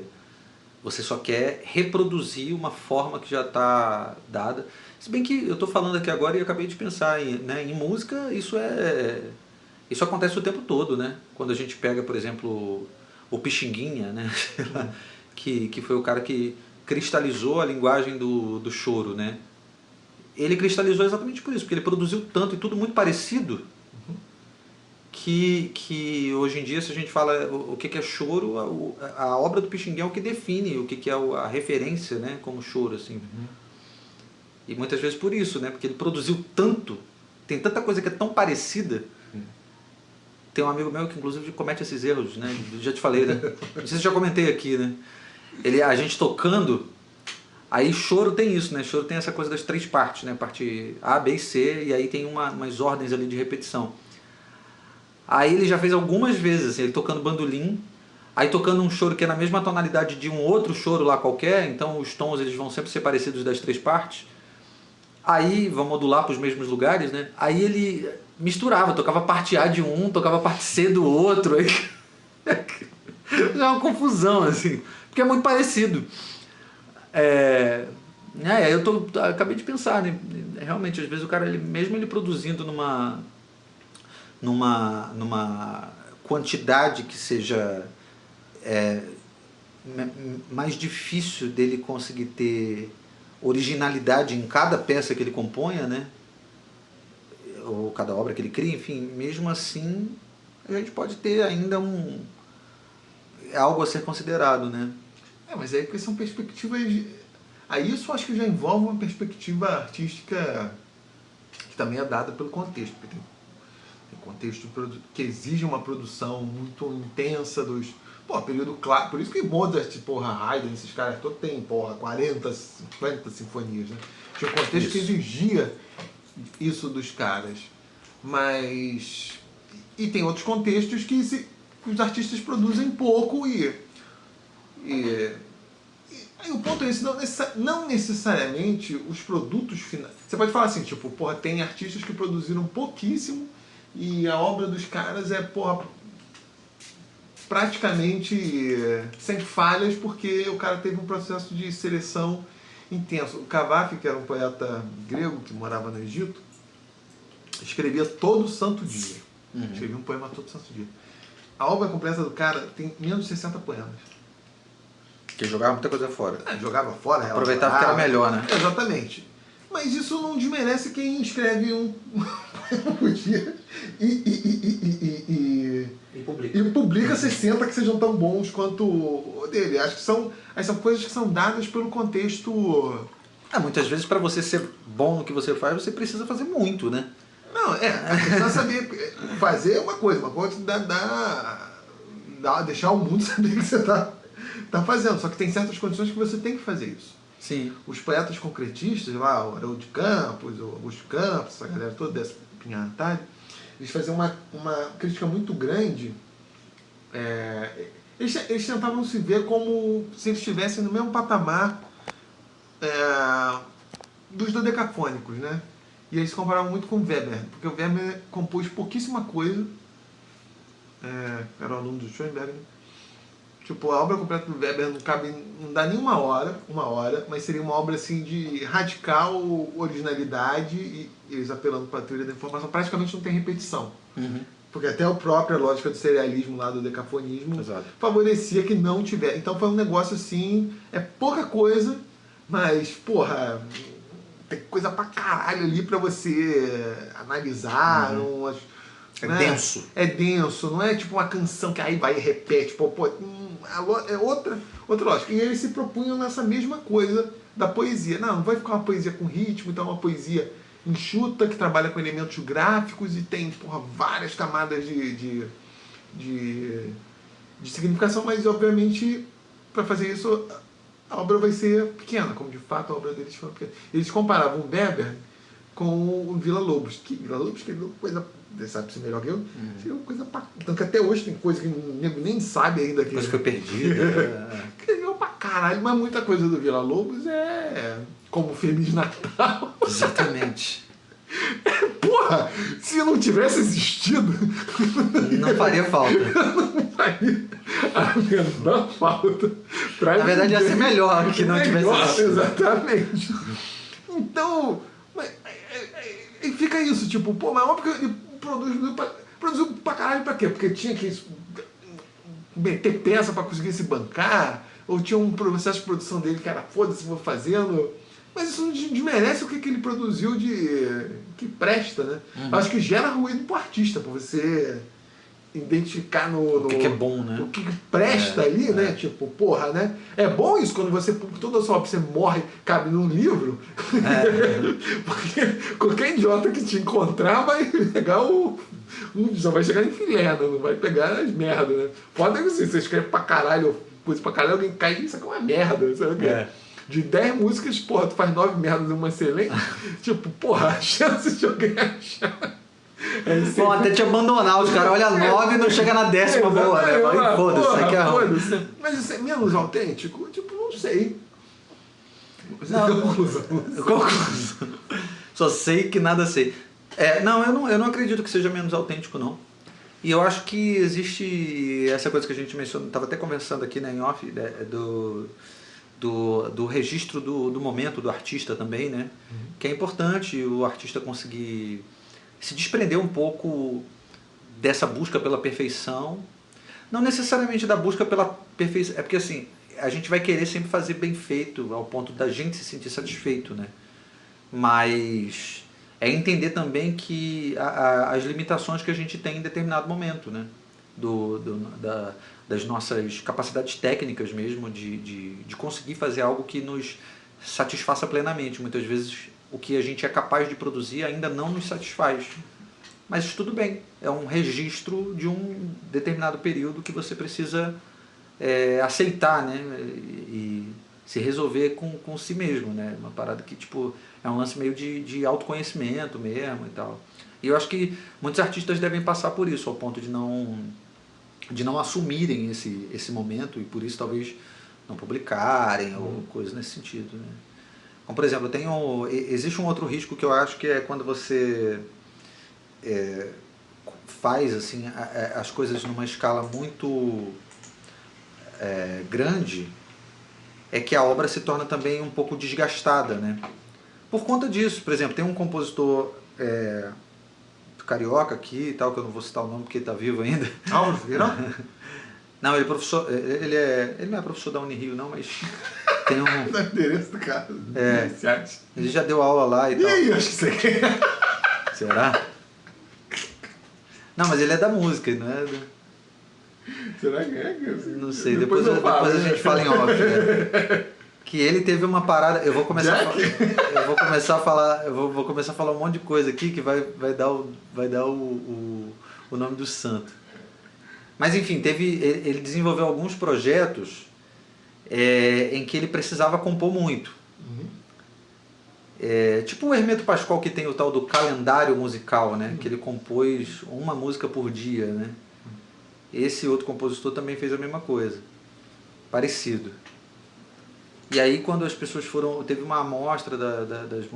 Speaker 1: você só quer reproduzir uma forma que já está dada. Se bem que eu estou falando aqui agora e acabei de pensar em música, isso acontece o tempo todo, né? Quando a gente pega, por exemplo, o Pixinguinha, né? que foi o cara que cristalizou a linguagem do choro, né? ele cristalizou exatamente por isso, porque ele produziu tanto e tudo muito parecido, que hoje em dia, se a gente fala o que é choro, a obra do Pixinguinha é o que define o que é a referência, né, como choro, assim. E muitas vezes por isso, né, porque ele produziu tanto, tem tanta coisa que é tão parecida. Tem um amigo meu que inclusive comete esses erros, né, já te falei, né, não sei se já comentei aqui, né, a gente tocando, aí choro tem isso, né, choro tem essa coisa das 3 partes, né, parte A, B e C, e aí tem umas ordens ali de repetição. Aí ele já fez algumas vezes, assim, ele tocando bandolim, aí tocando um choro que é na mesma tonalidade de um outro choro lá qualquer, então os tons eles vão sempre ser parecidos das 3 partes. Aí vão modular para os mesmos lugares, né? Aí ele misturava, tocava parte A de um, tocava parte C do outro. Aí... já é uma confusão, assim, porque é muito parecido. Acabei de pensar, né? Realmente, às vezes o cara, mesmo ele produzindo numa quantidade que seja mais difícil dele conseguir ter originalidade em cada peça que ele componha, né? Ou cada obra que ele cria, enfim, mesmo assim a gente pode ter ainda algo a ser considerado, né?
Speaker 2: Mas aí são perspectivas... Aí isso acho que já envolve uma perspectiva artística que também é dada pelo contexto, porque tem contexto que exige uma produção muito intensa período clássico. Por isso que Mozart, Haydn, esses caras todos têm, 40, 50 sinfonias, né? Tinha um contexto que exigia isso dos caras. Mas... E tem outros contextos que os artistas produzem pouco e aí o ponto é esse, não necessariamente os produtos finais... Você pode falar assim, tem artistas que produziram pouquíssimo e a obra dos caras é, praticamente sem falhas, porque o cara teve um processo de seleção intenso. O Cavafy, que era um poeta grego que morava no Egito, escrevia todo santo dia. Escrevia um poema todo santo dia. A obra completa do cara tem menos de 60 poemas.
Speaker 1: Que jogava muita coisa fora.
Speaker 2: Jogava fora.
Speaker 1: Aproveitava que era melhor, né?
Speaker 2: Exatamente. Mas isso não desmerece quem escreve um poema por dia e publica 60 que sejam tão bons quanto o dele. Acho que são coisas que são dadas pelo contexto...
Speaker 1: Muitas vezes para você ser bom no que você faz, você precisa fazer muito, né?
Speaker 2: Não, precisa saber fazer uma coisa deixar o mundo saber que você está fazendo. Só que tem certas condições que você tem que fazer isso.
Speaker 1: Sim.
Speaker 2: Os poetas concretistas, lá, o Haroldo de Campos, o Augusto Campos, essa galera toda dessa pinhatalha, eles faziam uma crítica muito grande. Eles tentavam se ver como se eles estivessem no mesmo patamar dos dodecafônicos, né? E eles se comparavam muito com o Weber, porque o Weber compôs pouquíssima coisa. Era o aluno do Schoenberg, né? A obra completa do Weber não dá nem uma hora, mas seria uma obra assim de radical originalidade, e eles apelando para a teoria da informação, praticamente não tem repetição. Porque até a própria lógica do serialismo lá do decafonismo favorecia que não tivesse. Então foi um negócio assim, pouca coisa, mas tem coisa pra caralho ali pra você analisar.
Speaker 1: Denso.
Speaker 2: É denso, não é tipo uma canção que aí vai e repete. É outra lógica. E eles se propunham nessa mesma coisa da poesia. Não vai ficar uma poesia com ritmo, então é uma poesia enxuta, que trabalha com elementos gráficos e tem várias camadas de significação, mas obviamente para fazer isso a obra vai ser pequena, como de fato a obra deles foi pequena. Eles comparavam o Weber com o Villa-Lobos, que Villa-Lobos escreveu coisa, você sabe se melhor que eu, escreveu coisa pra... Tanto que até hoje tem coisa que o nego nem sabe ainda.
Speaker 1: Coisa que foi perdida.
Speaker 2: Escreveu pra caralho, mas muita coisa do Villa-Lobos como Feliz Natal.
Speaker 1: Exatamente.
Speaker 2: Porra, se não tivesse existido...
Speaker 1: Não faria falta.
Speaker 2: Não faria a menor falta.
Speaker 1: Na verdade ia ser melhor que não tivesse existido.
Speaker 2: Exatamente. Então... E fica isso, mas óbvio que ele produziu pra caralho pra quê? Porque tinha que meter peça pra conseguir se bancar, ou tinha um processo de produção dele que era foda-se, vou fazendo. Mas isso não desmerece o que ele produziu que presta, né?
Speaker 1: Uhum.
Speaker 2: Acho que gera ruído pro artista, pra você identificar no
Speaker 1: que é bom, né?
Speaker 2: O que presta ali, né? Tipo, porra, né? É bom isso quando você, toda a sua obra, você morre, cabe num livro. Porque qualquer idiota que te encontrar vai pegar só vai chegar em filé, né? Não vai pegar as merdas, né? Pode ser assim, você escreve pra caralho, coisa pra caralho, alguém cai e isso aqui é uma merda, sabe o quê? De 10 músicas, porra, tu faz 9 merdas e uma excelente. Tipo, porra, a chance de alguém achar.
Speaker 1: Bom, até te abandonar, os caras olham 9 e não chega na 10ª boa, né? Vai, foda-se, isso aqui é ruim.
Speaker 2: Mas isso é menos autêntico? Tipo, não sei.
Speaker 1: Não, conclusão. Só sei que nada sei. Não, eu não acredito que seja menos autêntico, não. E eu acho que existe essa coisa que a gente mencionou, estava até conversando aqui, né, em off, do registro do momento do artista também, né? Que é importante o artista conseguir se desprender um pouco dessa busca pela perfeição. Não necessariamente da busca pela perfeição, é porque assim, a gente vai querer sempre fazer bem feito, ao ponto da gente se sentir satisfeito, né? Mas é entender também que as limitações que a gente tem em determinado momento, né? Das nossas capacidades técnicas mesmo, de conseguir fazer algo que nos satisfaça plenamente. Muitas vezes o que a gente é capaz de produzir ainda não nos satisfaz. Mas tudo bem, é um registro de um determinado período que você precisa aceitar, né? E se resolver com si mesmo, né? Uma parada que tipo, é um lance meio de autoconhecimento mesmo e tal. E eu acho que muitos artistas devem passar por isso, ao ponto de não assumirem esse momento e por isso talvez não publicarem ou coisas nesse sentido, né? Então, por exemplo, existe um outro risco que eu acho que é quando você faz assim, as coisas numa escala muito grande, é que a obra se torna também um pouco desgastada, né? Por conta disso, por exemplo, tem um compositor carioca aqui e tal, que eu não vou citar o nome porque ele está vivo ainda.
Speaker 2: Álvaro Figueiró?
Speaker 1: Não, ele é professor, ele não é professor da Unirio não, mas tem um...
Speaker 2: Dá interesse do cara.
Speaker 1: Ele já deu aula lá e tal.
Speaker 2: E aí, acho que você quer.
Speaker 1: Será? Não, mas ele é da música, não é?
Speaker 2: Será que é?
Speaker 1: Não sei, depois a gente fala em off. Né? Que ele teve uma parada. Eu vou começar a falar um monte de coisa aqui que vai dar o nome do santo. Mas enfim, ele desenvolveu alguns projetos em que ele precisava compor muito. Tipo o Hermeto Pascoal, que tem o tal do calendário musical, né? Que ele compôs uma música por dia, né? Esse outro compositor também fez a mesma coisa, parecido. E aí quando as pessoas teve uma amostra das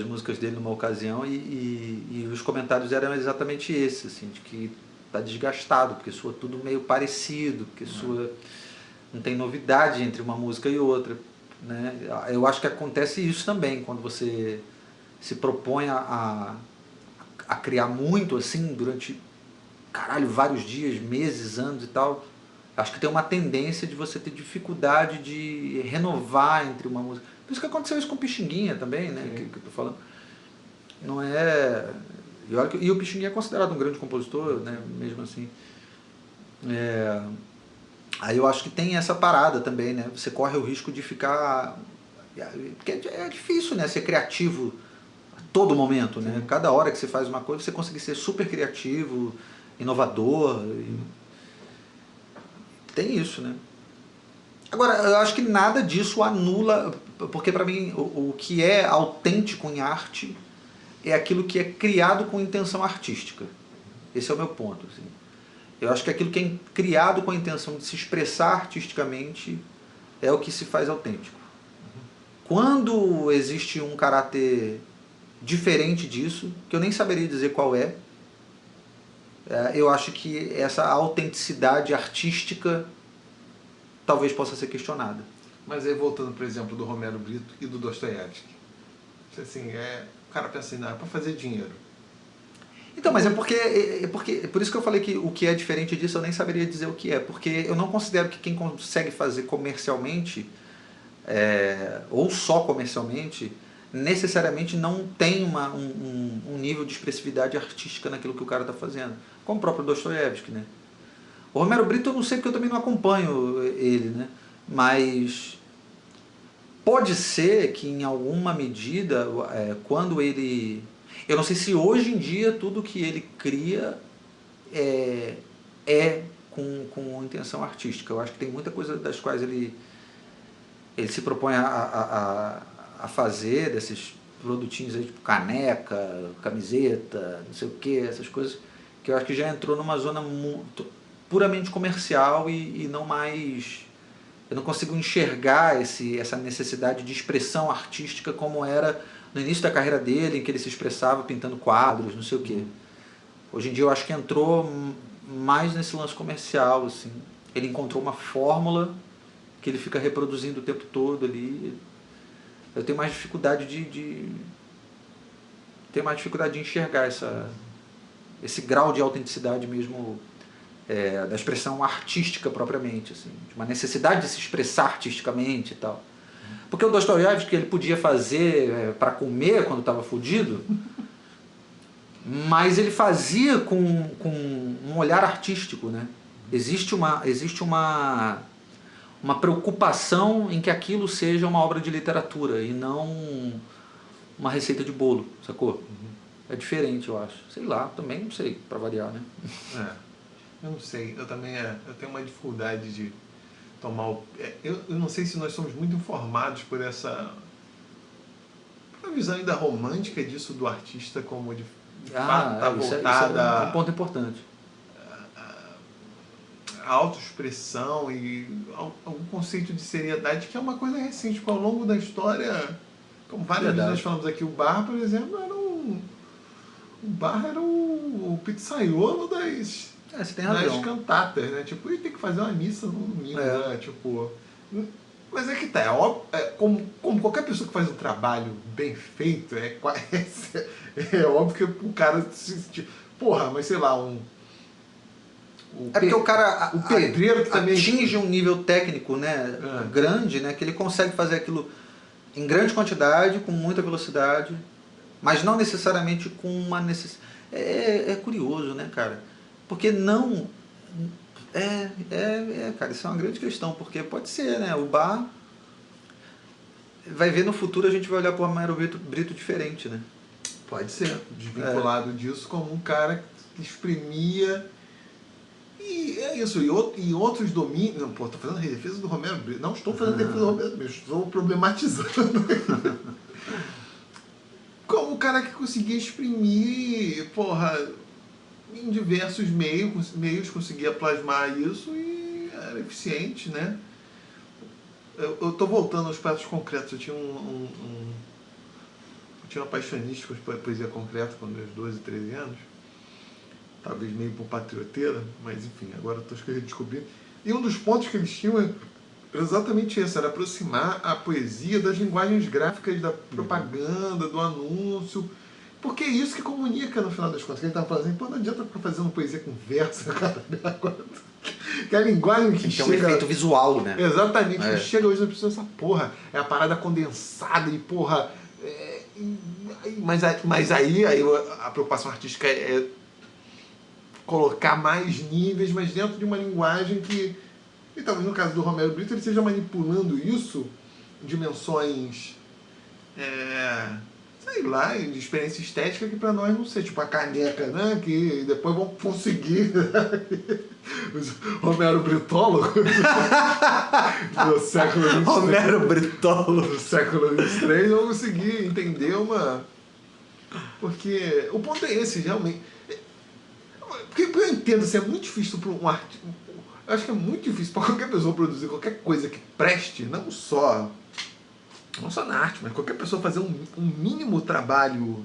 Speaker 1: músicas dele numa ocasião e os comentários eram exatamente esses, assim, de que tá desgastado, porque soa tudo meio parecido, porque não tem novidade entre uma música e outra, né? Eu acho que acontece isso também, quando você se propõe a criar muito, assim, durante, vários dias, meses, anos e tal. Acho que tem uma tendência de você ter dificuldade de renovar entre uma música. Por isso que aconteceu isso com o Pixinguinha também, né? Que eu tô falando. Não é... E o Pixinguinha é considerado um grande compositor, né? Mesmo assim. Aí eu acho que tem essa parada também, né? Você corre o risco de ficar... Porque é difícil, né? Ser criativo a todo momento, né? Cada hora que você faz uma coisa, você conseguir ser super criativo, inovador... Tem isso, né? Agora, eu acho que nada disso anula, porque para mim o que é autêntico em arte é aquilo que é criado com intenção artística. Esse é o meu ponto. Assim. Eu acho que aquilo que é criado com a intenção de se expressar artisticamente é o que se faz autêntico. Quando existe um caráter diferente disso, que eu nem saberia dizer qual eu acho que essa autenticidade artística talvez possa ser questionada.
Speaker 2: Mas aí voltando, por exemplo, do Romero Brito e do Dostoiévski. Assim, o cara pensa assim, é para fazer dinheiro.
Speaker 1: Então, mas por isso que eu falei que o que é diferente disso eu nem saberia dizer o que é, porque eu não considero que quem consegue fazer comercialmente ou só comercialmente, necessariamente não tem um nível de expressividade artística naquilo que o cara está fazendo. Como o próprio Dostoiévski, né? O Romero Brito eu não sei porque eu também não acompanho ele, né? Mas pode ser que em alguma medida, quando ele... Eu não sei se hoje em dia tudo que ele cria é com intenção artística. Eu acho que tem muita coisa das quais ele se propõe a fazer, desses produtinhos aí, tipo caneca, camiseta, não sei o que, essas coisas, que eu acho que já entrou numa zona muito, puramente comercial e não mais... Eu não consigo enxergar essa necessidade de expressão artística como era no início da carreira dele, em que ele se expressava pintando quadros, não sei o quê. Hoje em dia eu acho que entrou mais nesse lance comercial, assim. Ele encontrou uma fórmula que ele fica reproduzindo o tempo todo ali. Eu tenho mais dificuldade de enxergar esse grau de autenticidade mesmo, da expressão artística propriamente, assim, de uma necessidade de se expressar artisticamente e tal. Porque o Dostoiévski ele podia fazer para comer quando estava fudido, mas ele fazia com um olhar artístico, né? Existe uma preocupação em que aquilo seja uma obra de literatura e não uma receita de bolo, sacou? É diferente, eu acho. Sei lá, também não sei, para variar, né?
Speaker 2: Eu não sei, eu também eu tenho uma dificuldade de tomar o... eu não sei se nós somos muito informados por essa visão ainda romântica disso do artista como de fato tá voltada
Speaker 1: isso é um ponto importante.
Speaker 2: A autoexpressão e algum conceito de seriedade que é uma coisa recente, porque ao longo da história, como várias vezes nós falamos aqui, o bar, por exemplo, era o pizzaiolo das cantatas, né? Tipo, ele tem que fazer uma missa no domingo, né? Tipo, mas é que tá, como qualquer pessoa que faz um trabalho bem feito, é óbvio que o cara porra, mas sei lá,
Speaker 1: porque o cara
Speaker 2: o pedreiro que também
Speaker 1: atinge um nível técnico, né, grande, né, que ele consegue fazer aquilo em grande quantidade, com muita velocidade, mas não necessariamente com uma necessidade. É curioso, né, cara? Porque não... cara, isso é uma grande questão, porque pode ser, né, o bar... Vai ver no futuro, a gente vai olhar para o Romero Brito diferente, né?
Speaker 2: Pode ser, desvinculado disso como um cara que exprimia... E é isso, e outros domínios... Não, pô, estou fazendo defesa do Romero Brito. Não estou fazendo defesa do Romero Brito, estou problematizando. Como o cara que conseguia exprimir, porra, em diversos meios conseguia plasmar isso e era eficiente, né? Eu estou voltando aos pratos concretos. Eu tinha eu tinha uma paixonista por poesia concreta quando eu tinha 12, 13 anos. Talvez meio por patrioteira, mas enfim, agora estou redescobrindo. E um dos pontos que eles tinham era exatamente esse, era aproximar a poesia das linguagens gráficas da propaganda, do anúncio, porque é isso que comunica no final das contas. Que ele estava falando assim, pô, não adianta ficar fazendo poesia com verso, cara. Que é a linguagem que chega...
Speaker 1: É um efeito visual, né?
Speaker 2: Exatamente, que chega hoje na pessoa, essa porra, é a parada condensada e porra... Mas aí a preocupação artística é colocar mais níveis, mas dentro de uma linguagem que... E talvez no caso do Romero Brito ele esteja manipulando isso em dimensões, sei lá, de experiência estética que para nós não sei, tipo a caneca, né? Que depois vão conseguir os Romero Britólogo do século XXIII.
Speaker 1: Romero Britólogo
Speaker 2: do século XXIII vão conseguir entender uma... Porque o ponto é esse, realmente. Porque eu entendo, assim, é muito difícil para um artista... Eu acho que é muito difícil para qualquer pessoa produzir qualquer coisa que preste, não só na arte, mas qualquer pessoa fazer um mínimo trabalho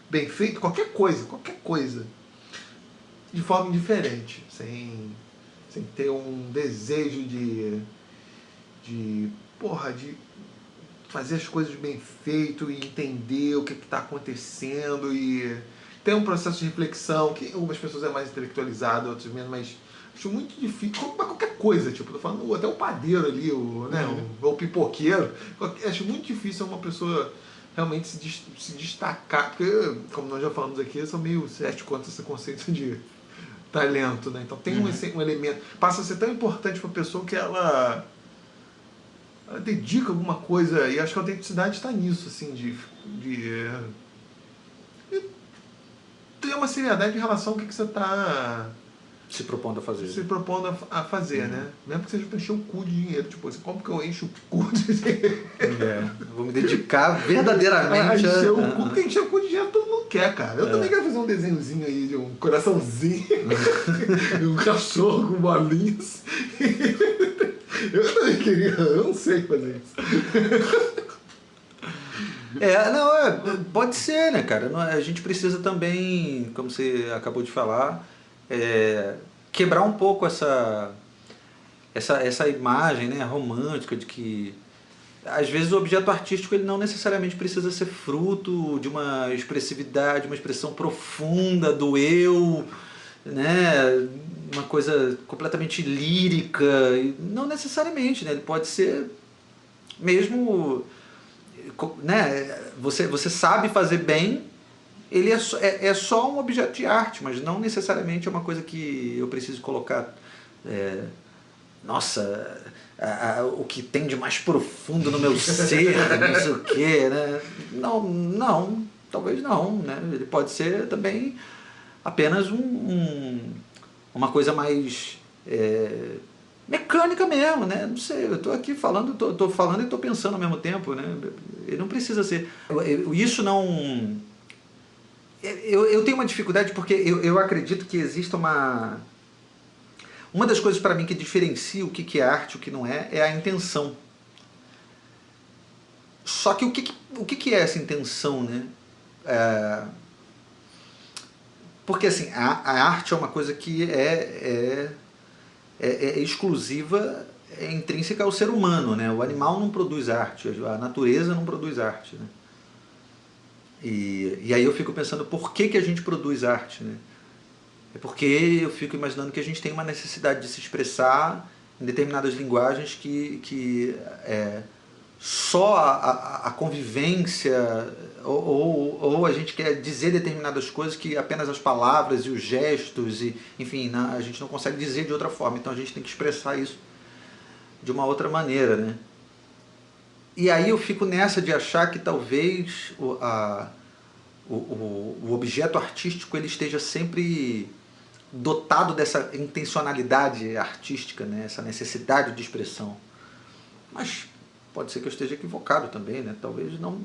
Speaker 2: bem feito, qualquer coisa, de forma indiferente, sem ter um desejo de fazer as coisas bem feito e entender o que está acontecendo e ter um processo de reflexão, que algumas pessoas é mais intelectualizado, outras menos, Acho muito difícil, pra qualquer coisa, tipo, tô falando até o padeiro ali, né, o pipoqueiro. Acho muito difícil uma pessoa realmente se destacar, porque, como nós já falamos aqui, eu sou meio cético quanto a esse conceito de talento, né? Então tem um elemento, passa a ser tão importante para a pessoa que ela dedica alguma coisa, e acho que a autenticidade está nisso, assim, de ter uma seriedade em relação ao que você está
Speaker 1: Se propondo a fazer.
Speaker 2: se propondo a fazer, né? Mesmo que seja para encher o cu de dinheiro, tipo assim, como que eu encho o cu de dinheiro?
Speaker 1: Eu vou me dedicar verdadeiramente
Speaker 2: encher o cu, porque encher o cu de dinheiro todo mundo quer, cara. Eu também quero fazer um desenhozinho aí de um coraçãozinho, um cachorro com bolinhas. Eu também queria, eu não sei fazer isso.
Speaker 1: Pode ser, né, cara? A gente precisa também, como você acabou de falar, quebrar um pouco essa imagem, né, romântica de que às vezes o objeto artístico ele não necessariamente precisa ser fruto de uma expressividade, uma expressão profunda do eu, né, uma coisa completamente lírica, não necessariamente, né, ele pode ser mesmo, né, você sabe fazer bem, ele é só um objeto de arte, mas não necessariamente é uma coisa que eu preciso colocar, nossa, o que tem de mais profundo no meu ser, não sei o quê, né? Não, talvez não, né? Ele pode ser também apenas uma coisa mais mecânica mesmo, né? Não sei, eu estou aqui falando, tô falando e estou pensando ao mesmo tempo, né? Ele não precisa ser... Isso não... Eu tenho uma dificuldade porque eu acredito que exista uma das coisas para mim que diferencia o que é arte e o que não é a intenção. Só que o que é essa intenção, né? Porque assim, a arte é uma coisa que é exclusiva, é intrínseca ao ser humano, né? O animal não produz arte, a natureza não produz arte, né? E aí eu fico pensando por que a gente produz arte, né? É porque eu fico imaginando que a gente tem uma necessidade de se expressar em determinadas linguagens que só a convivência ou a gente quer dizer determinadas coisas que apenas as palavras e os gestos, e, enfim, a gente não consegue dizer de outra forma. Então a gente tem que expressar isso de uma outra maneira, né? E aí eu fico nessa de achar que talvez o objeto artístico ele esteja sempre dotado dessa intencionalidade artística, né? Essa necessidade de expressão. Mas pode ser que eu esteja equivocado também, né? Talvez não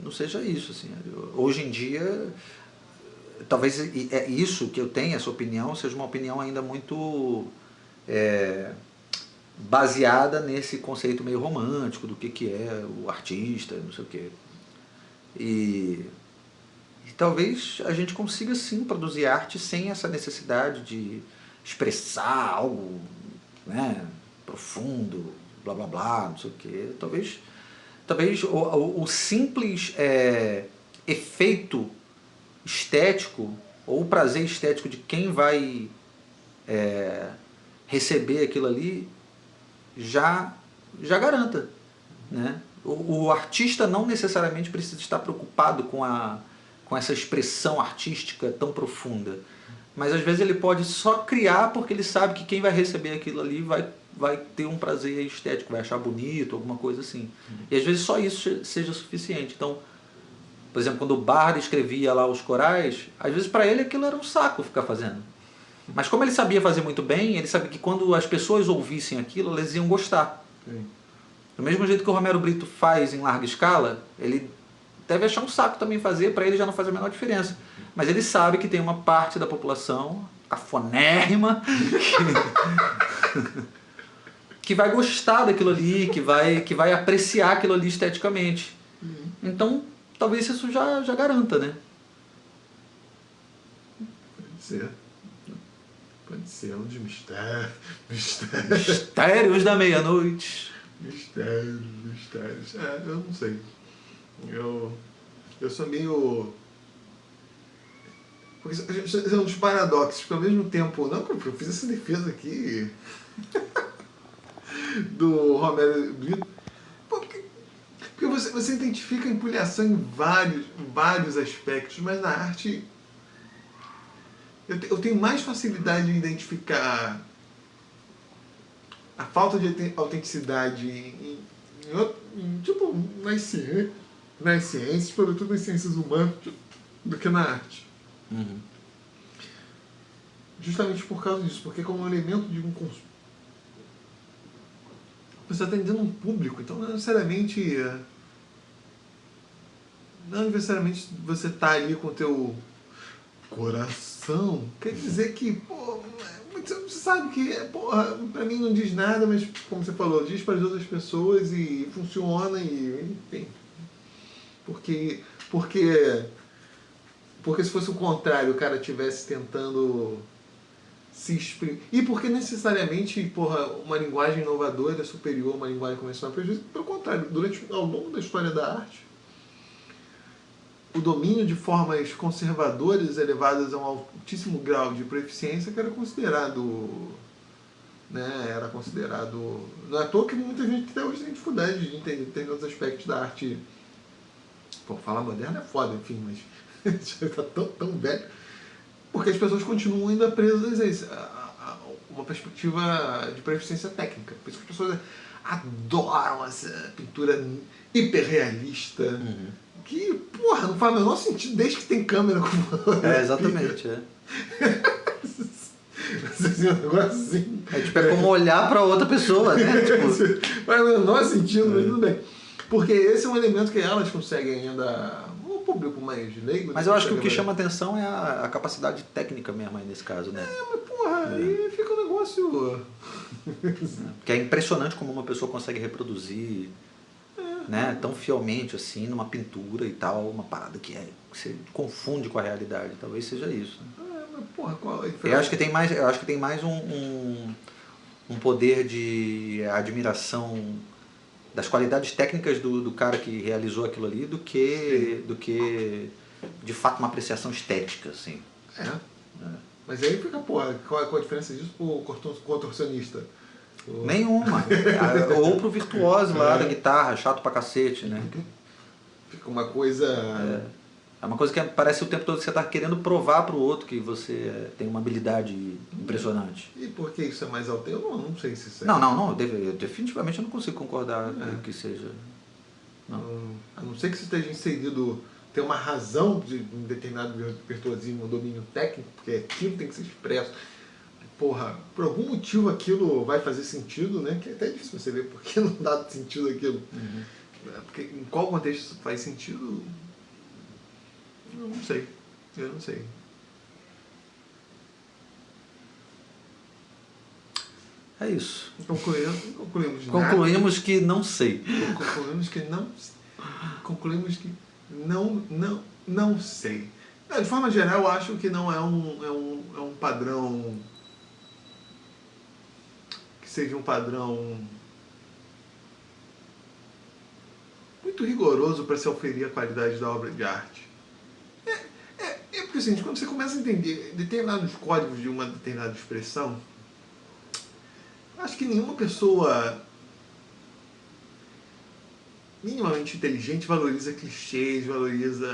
Speaker 1: seja isso. Assim. Hoje em dia, talvez isso que eu tenho, essa opinião, seja uma opinião ainda muito baseada nesse conceito meio romântico do que é o artista, não sei o quê. E talvez a gente consiga sim produzir arte sem essa necessidade de expressar algo, né, profundo, blá blá blá, não sei o quê. Talvez o simples efeito estético ou o prazer estético de quem vai receber aquilo ali já garanta, né? O artista não necessariamente precisa estar preocupado com essa expressão artística tão profunda. Mas às vezes ele pode só criar porque ele sabe que quem vai receber aquilo ali vai ter um prazer estético, vai achar bonito, alguma coisa assim. E às vezes só isso seja suficiente. Então, por exemplo, quando o Barra escrevia lá os corais, às vezes para ele aquilo era um saco ficar fazendo. Mas como ele sabia fazer muito bem, ele sabia que quando as pessoas ouvissem aquilo, elas iam gostar. Sim. Do mesmo jeito que o Romero Brito faz em larga escala, ele deve achar um saco também fazer, para ele já não faz a menor diferença. Mas ele sabe que tem uma parte da população cafonérrima que vai gostar daquilo ali, que vai apreciar aquilo ali esteticamente. Então, talvez isso já garanta, né?
Speaker 2: Pode ser um dos mistérios.
Speaker 1: Mistérios da meia-noite.
Speaker 2: Mistérios. Eu não sei. Eu sou meio... Porque são uns paradoxos, porque ao mesmo tempo, não, eu fiz essa defesa aqui do Romero Brito, porque você identifica a empilhação em vários aspectos, mas na arte eu tenho mais facilidade em identificar a falta de autenticidade tipo, nas ciências, sobretudo nas ciências humanas, do que na arte.
Speaker 1: Uhum.
Speaker 2: Justamente por causa disso, porque como um elemento de um consumo. Você está atendendo um público, então não necessariamente você está ali com o teu coração. Quer dizer que, pô, você sabe que, porra, pra mim não diz nada, mas como você falou, diz para as outras pessoas e funciona e, enfim. Porque se fosse o contrário, o cara estivesse tentando se exprimir. E porque necessariamente, porra, uma linguagem inovadora é superior a uma linguagem convencional. Pelo contrário, ao longo da história da arte, o domínio de formas conservadoras elevadas a um altíssimo grau de proeficiência que era considerado. Não é à toa que muita gente até hoje tem dificuldade de entender determinados aspectos da arte. Pô, falar moderna é foda, enfim, mas já está tão velho. Porque as pessoas continuam ainda presas a uma perspectiva de proeficiência técnica. Por isso que as pessoas adoram essa pintura hiperrealista.
Speaker 1: Uhum.
Speaker 2: Que, porra, não faz o menor sentido desde que tem câmera com
Speaker 1: Exatamente, é.
Speaker 2: Assim, um negócio assim.
Speaker 1: É como olhar para outra pessoa, né?
Speaker 2: Tipo... Faz o menor sentido, mas tudo bem. Porque esse é um elemento que elas conseguem ainda... O público mais leigo...
Speaker 1: Mas eu acho que o que chama atenção é a capacidade técnica mesmo aí nesse caso, né?
Speaker 2: Mas porra, aí fica um negócio...
Speaker 1: Porque é impressionante como uma pessoa consegue reproduzir... Né, tão fielmente assim numa pintura e tal, uma parada que você confunde com a realidade, talvez seja isso.
Speaker 2: Mas porra, qual é a diferença?
Speaker 1: Eu acho que tem mais um poder de admiração das qualidades técnicas do cara que realizou aquilo ali do que de fato uma apreciação estética, assim.
Speaker 2: Mas aí fica, porra, qual a diferença disso pro contorcionista?
Speaker 1: Nenhuma. Ou pro virtuoso lá da guitarra, chato pra cacete, né?
Speaker 2: Fica uma coisa...
Speaker 1: É uma coisa que parece o tempo todo que você tá querendo provar pro outro que você tem uma habilidade impressionante.
Speaker 2: E por que isso é mais autêntico? Eu não sei se isso é...
Speaker 1: Não, definitivamente eu não consigo concordar que seja... Não.
Speaker 2: A não ser que isso esteja inserido, tem uma razão de um determinado virtuosismo, um domínio técnico, porque aquilo tem que ser expresso. Porra, por algum motivo aquilo vai fazer sentido, né? Que é até difícil você ver porque não dá sentido aquilo.
Speaker 1: Uhum.
Speaker 2: Porque em qual contexto isso faz sentido? Eu não sei.
Speaker 1: É isso.
Speaker 2: Concluímos
Speaker 1: que não sei.
Speaker 2: Concluímos que não sei. De forma geral, eu acho que não é um padrão... seja um padrão muito rigoroso para se oferir a qualidade da obra de arte. Porque assim, quando você começa a entender determinados códigos de uma determinada expressão, acho que nenhuma pessoa minimamente inteligente valoriza clichês, valoriza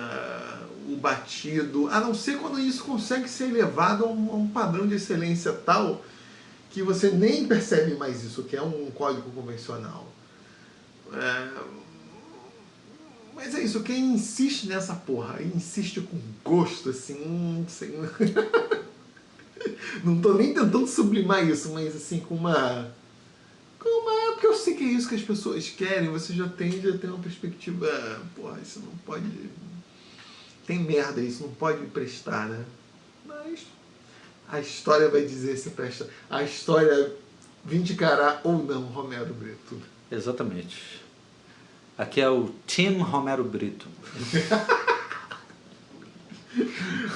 Speaker 2: o batido, a não ser quando isso consegue ser elevado a um padrão de excelência tal que você nem percebe mais isso, que é um código convencional. Mas é isso, quem insiste nessa porra, insiste com gosto, assim, sei, não tô nem tentando sublimar isso, mas assim, com uma... Porque eu sei que é isso que as pessoas querem, você já tende a ter uma perspectiva, porra, isso não pode... Tem merda, isso não pode prestar, né? Mas... a história vai dizer se presta. A história vindicará ou não Romero Brito.
Speaker 1: Exatamente. Aqui é o Team Romero Brito.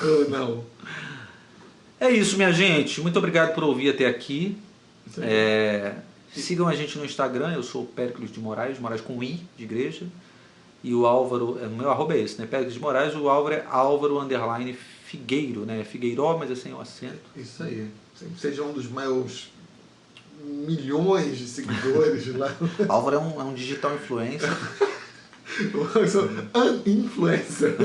Speaker 2: Ou não.
Speaker 1: É isso, minha gente. Muito obrigado por ouvir até aqui. Sigam a gente no Instagram. Eu sou o Péricles de Moraes com I de igreja. E o Álvaro, o meu arroba é esse, né? Péricles de Moraes. O Álvaro é Álvaro _ Figueiro, né? Figueiró, mas é sem o acento.
Speaker 2: Isso aí. Seja um dos meus milhões de seguidores lá.
Speaker 1: Álvaro é um digital influencer.
Speaker 2: Eu sou an influencer.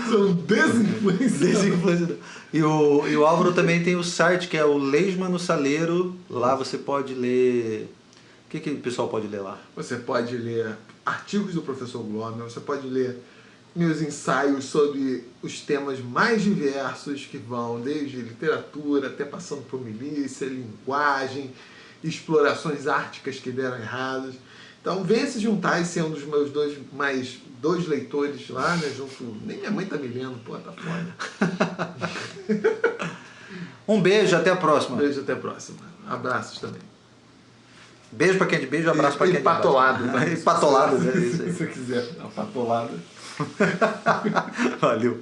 Speaker 2: Sou um desinfluencer.
Speaker 1: E o Álvaro também tem o site que é o Leisma no Saleiro. Lá você pode ler... O que o pessoal pode ler lá?
Speaker 2: Você pode ler artigos do professor Glomer, você pode ler meus ensaios sobre os temas mais diversos que vão desde literatura até passando por milícia, linguagem, explorações árticas que deram erradas. Então venha se juntar e ser um dos meus dois leitores lá, né? Junto. Nem minha mãe tá me lendo, pô, tá foda.
Speaker 1: Um beijo, até a próxima.
Speaker 2: Beijo, até a próxima. Abraços também.
Speaker 1: Beijo pra quem é de beijo, abraço pra quem é de abraço.
Speaker 2: Patolado.
Speaker 1: E patolado, é isso aí.
Speaker 2: Se você quiser, uma patolada.
Speaker 1: Valeu.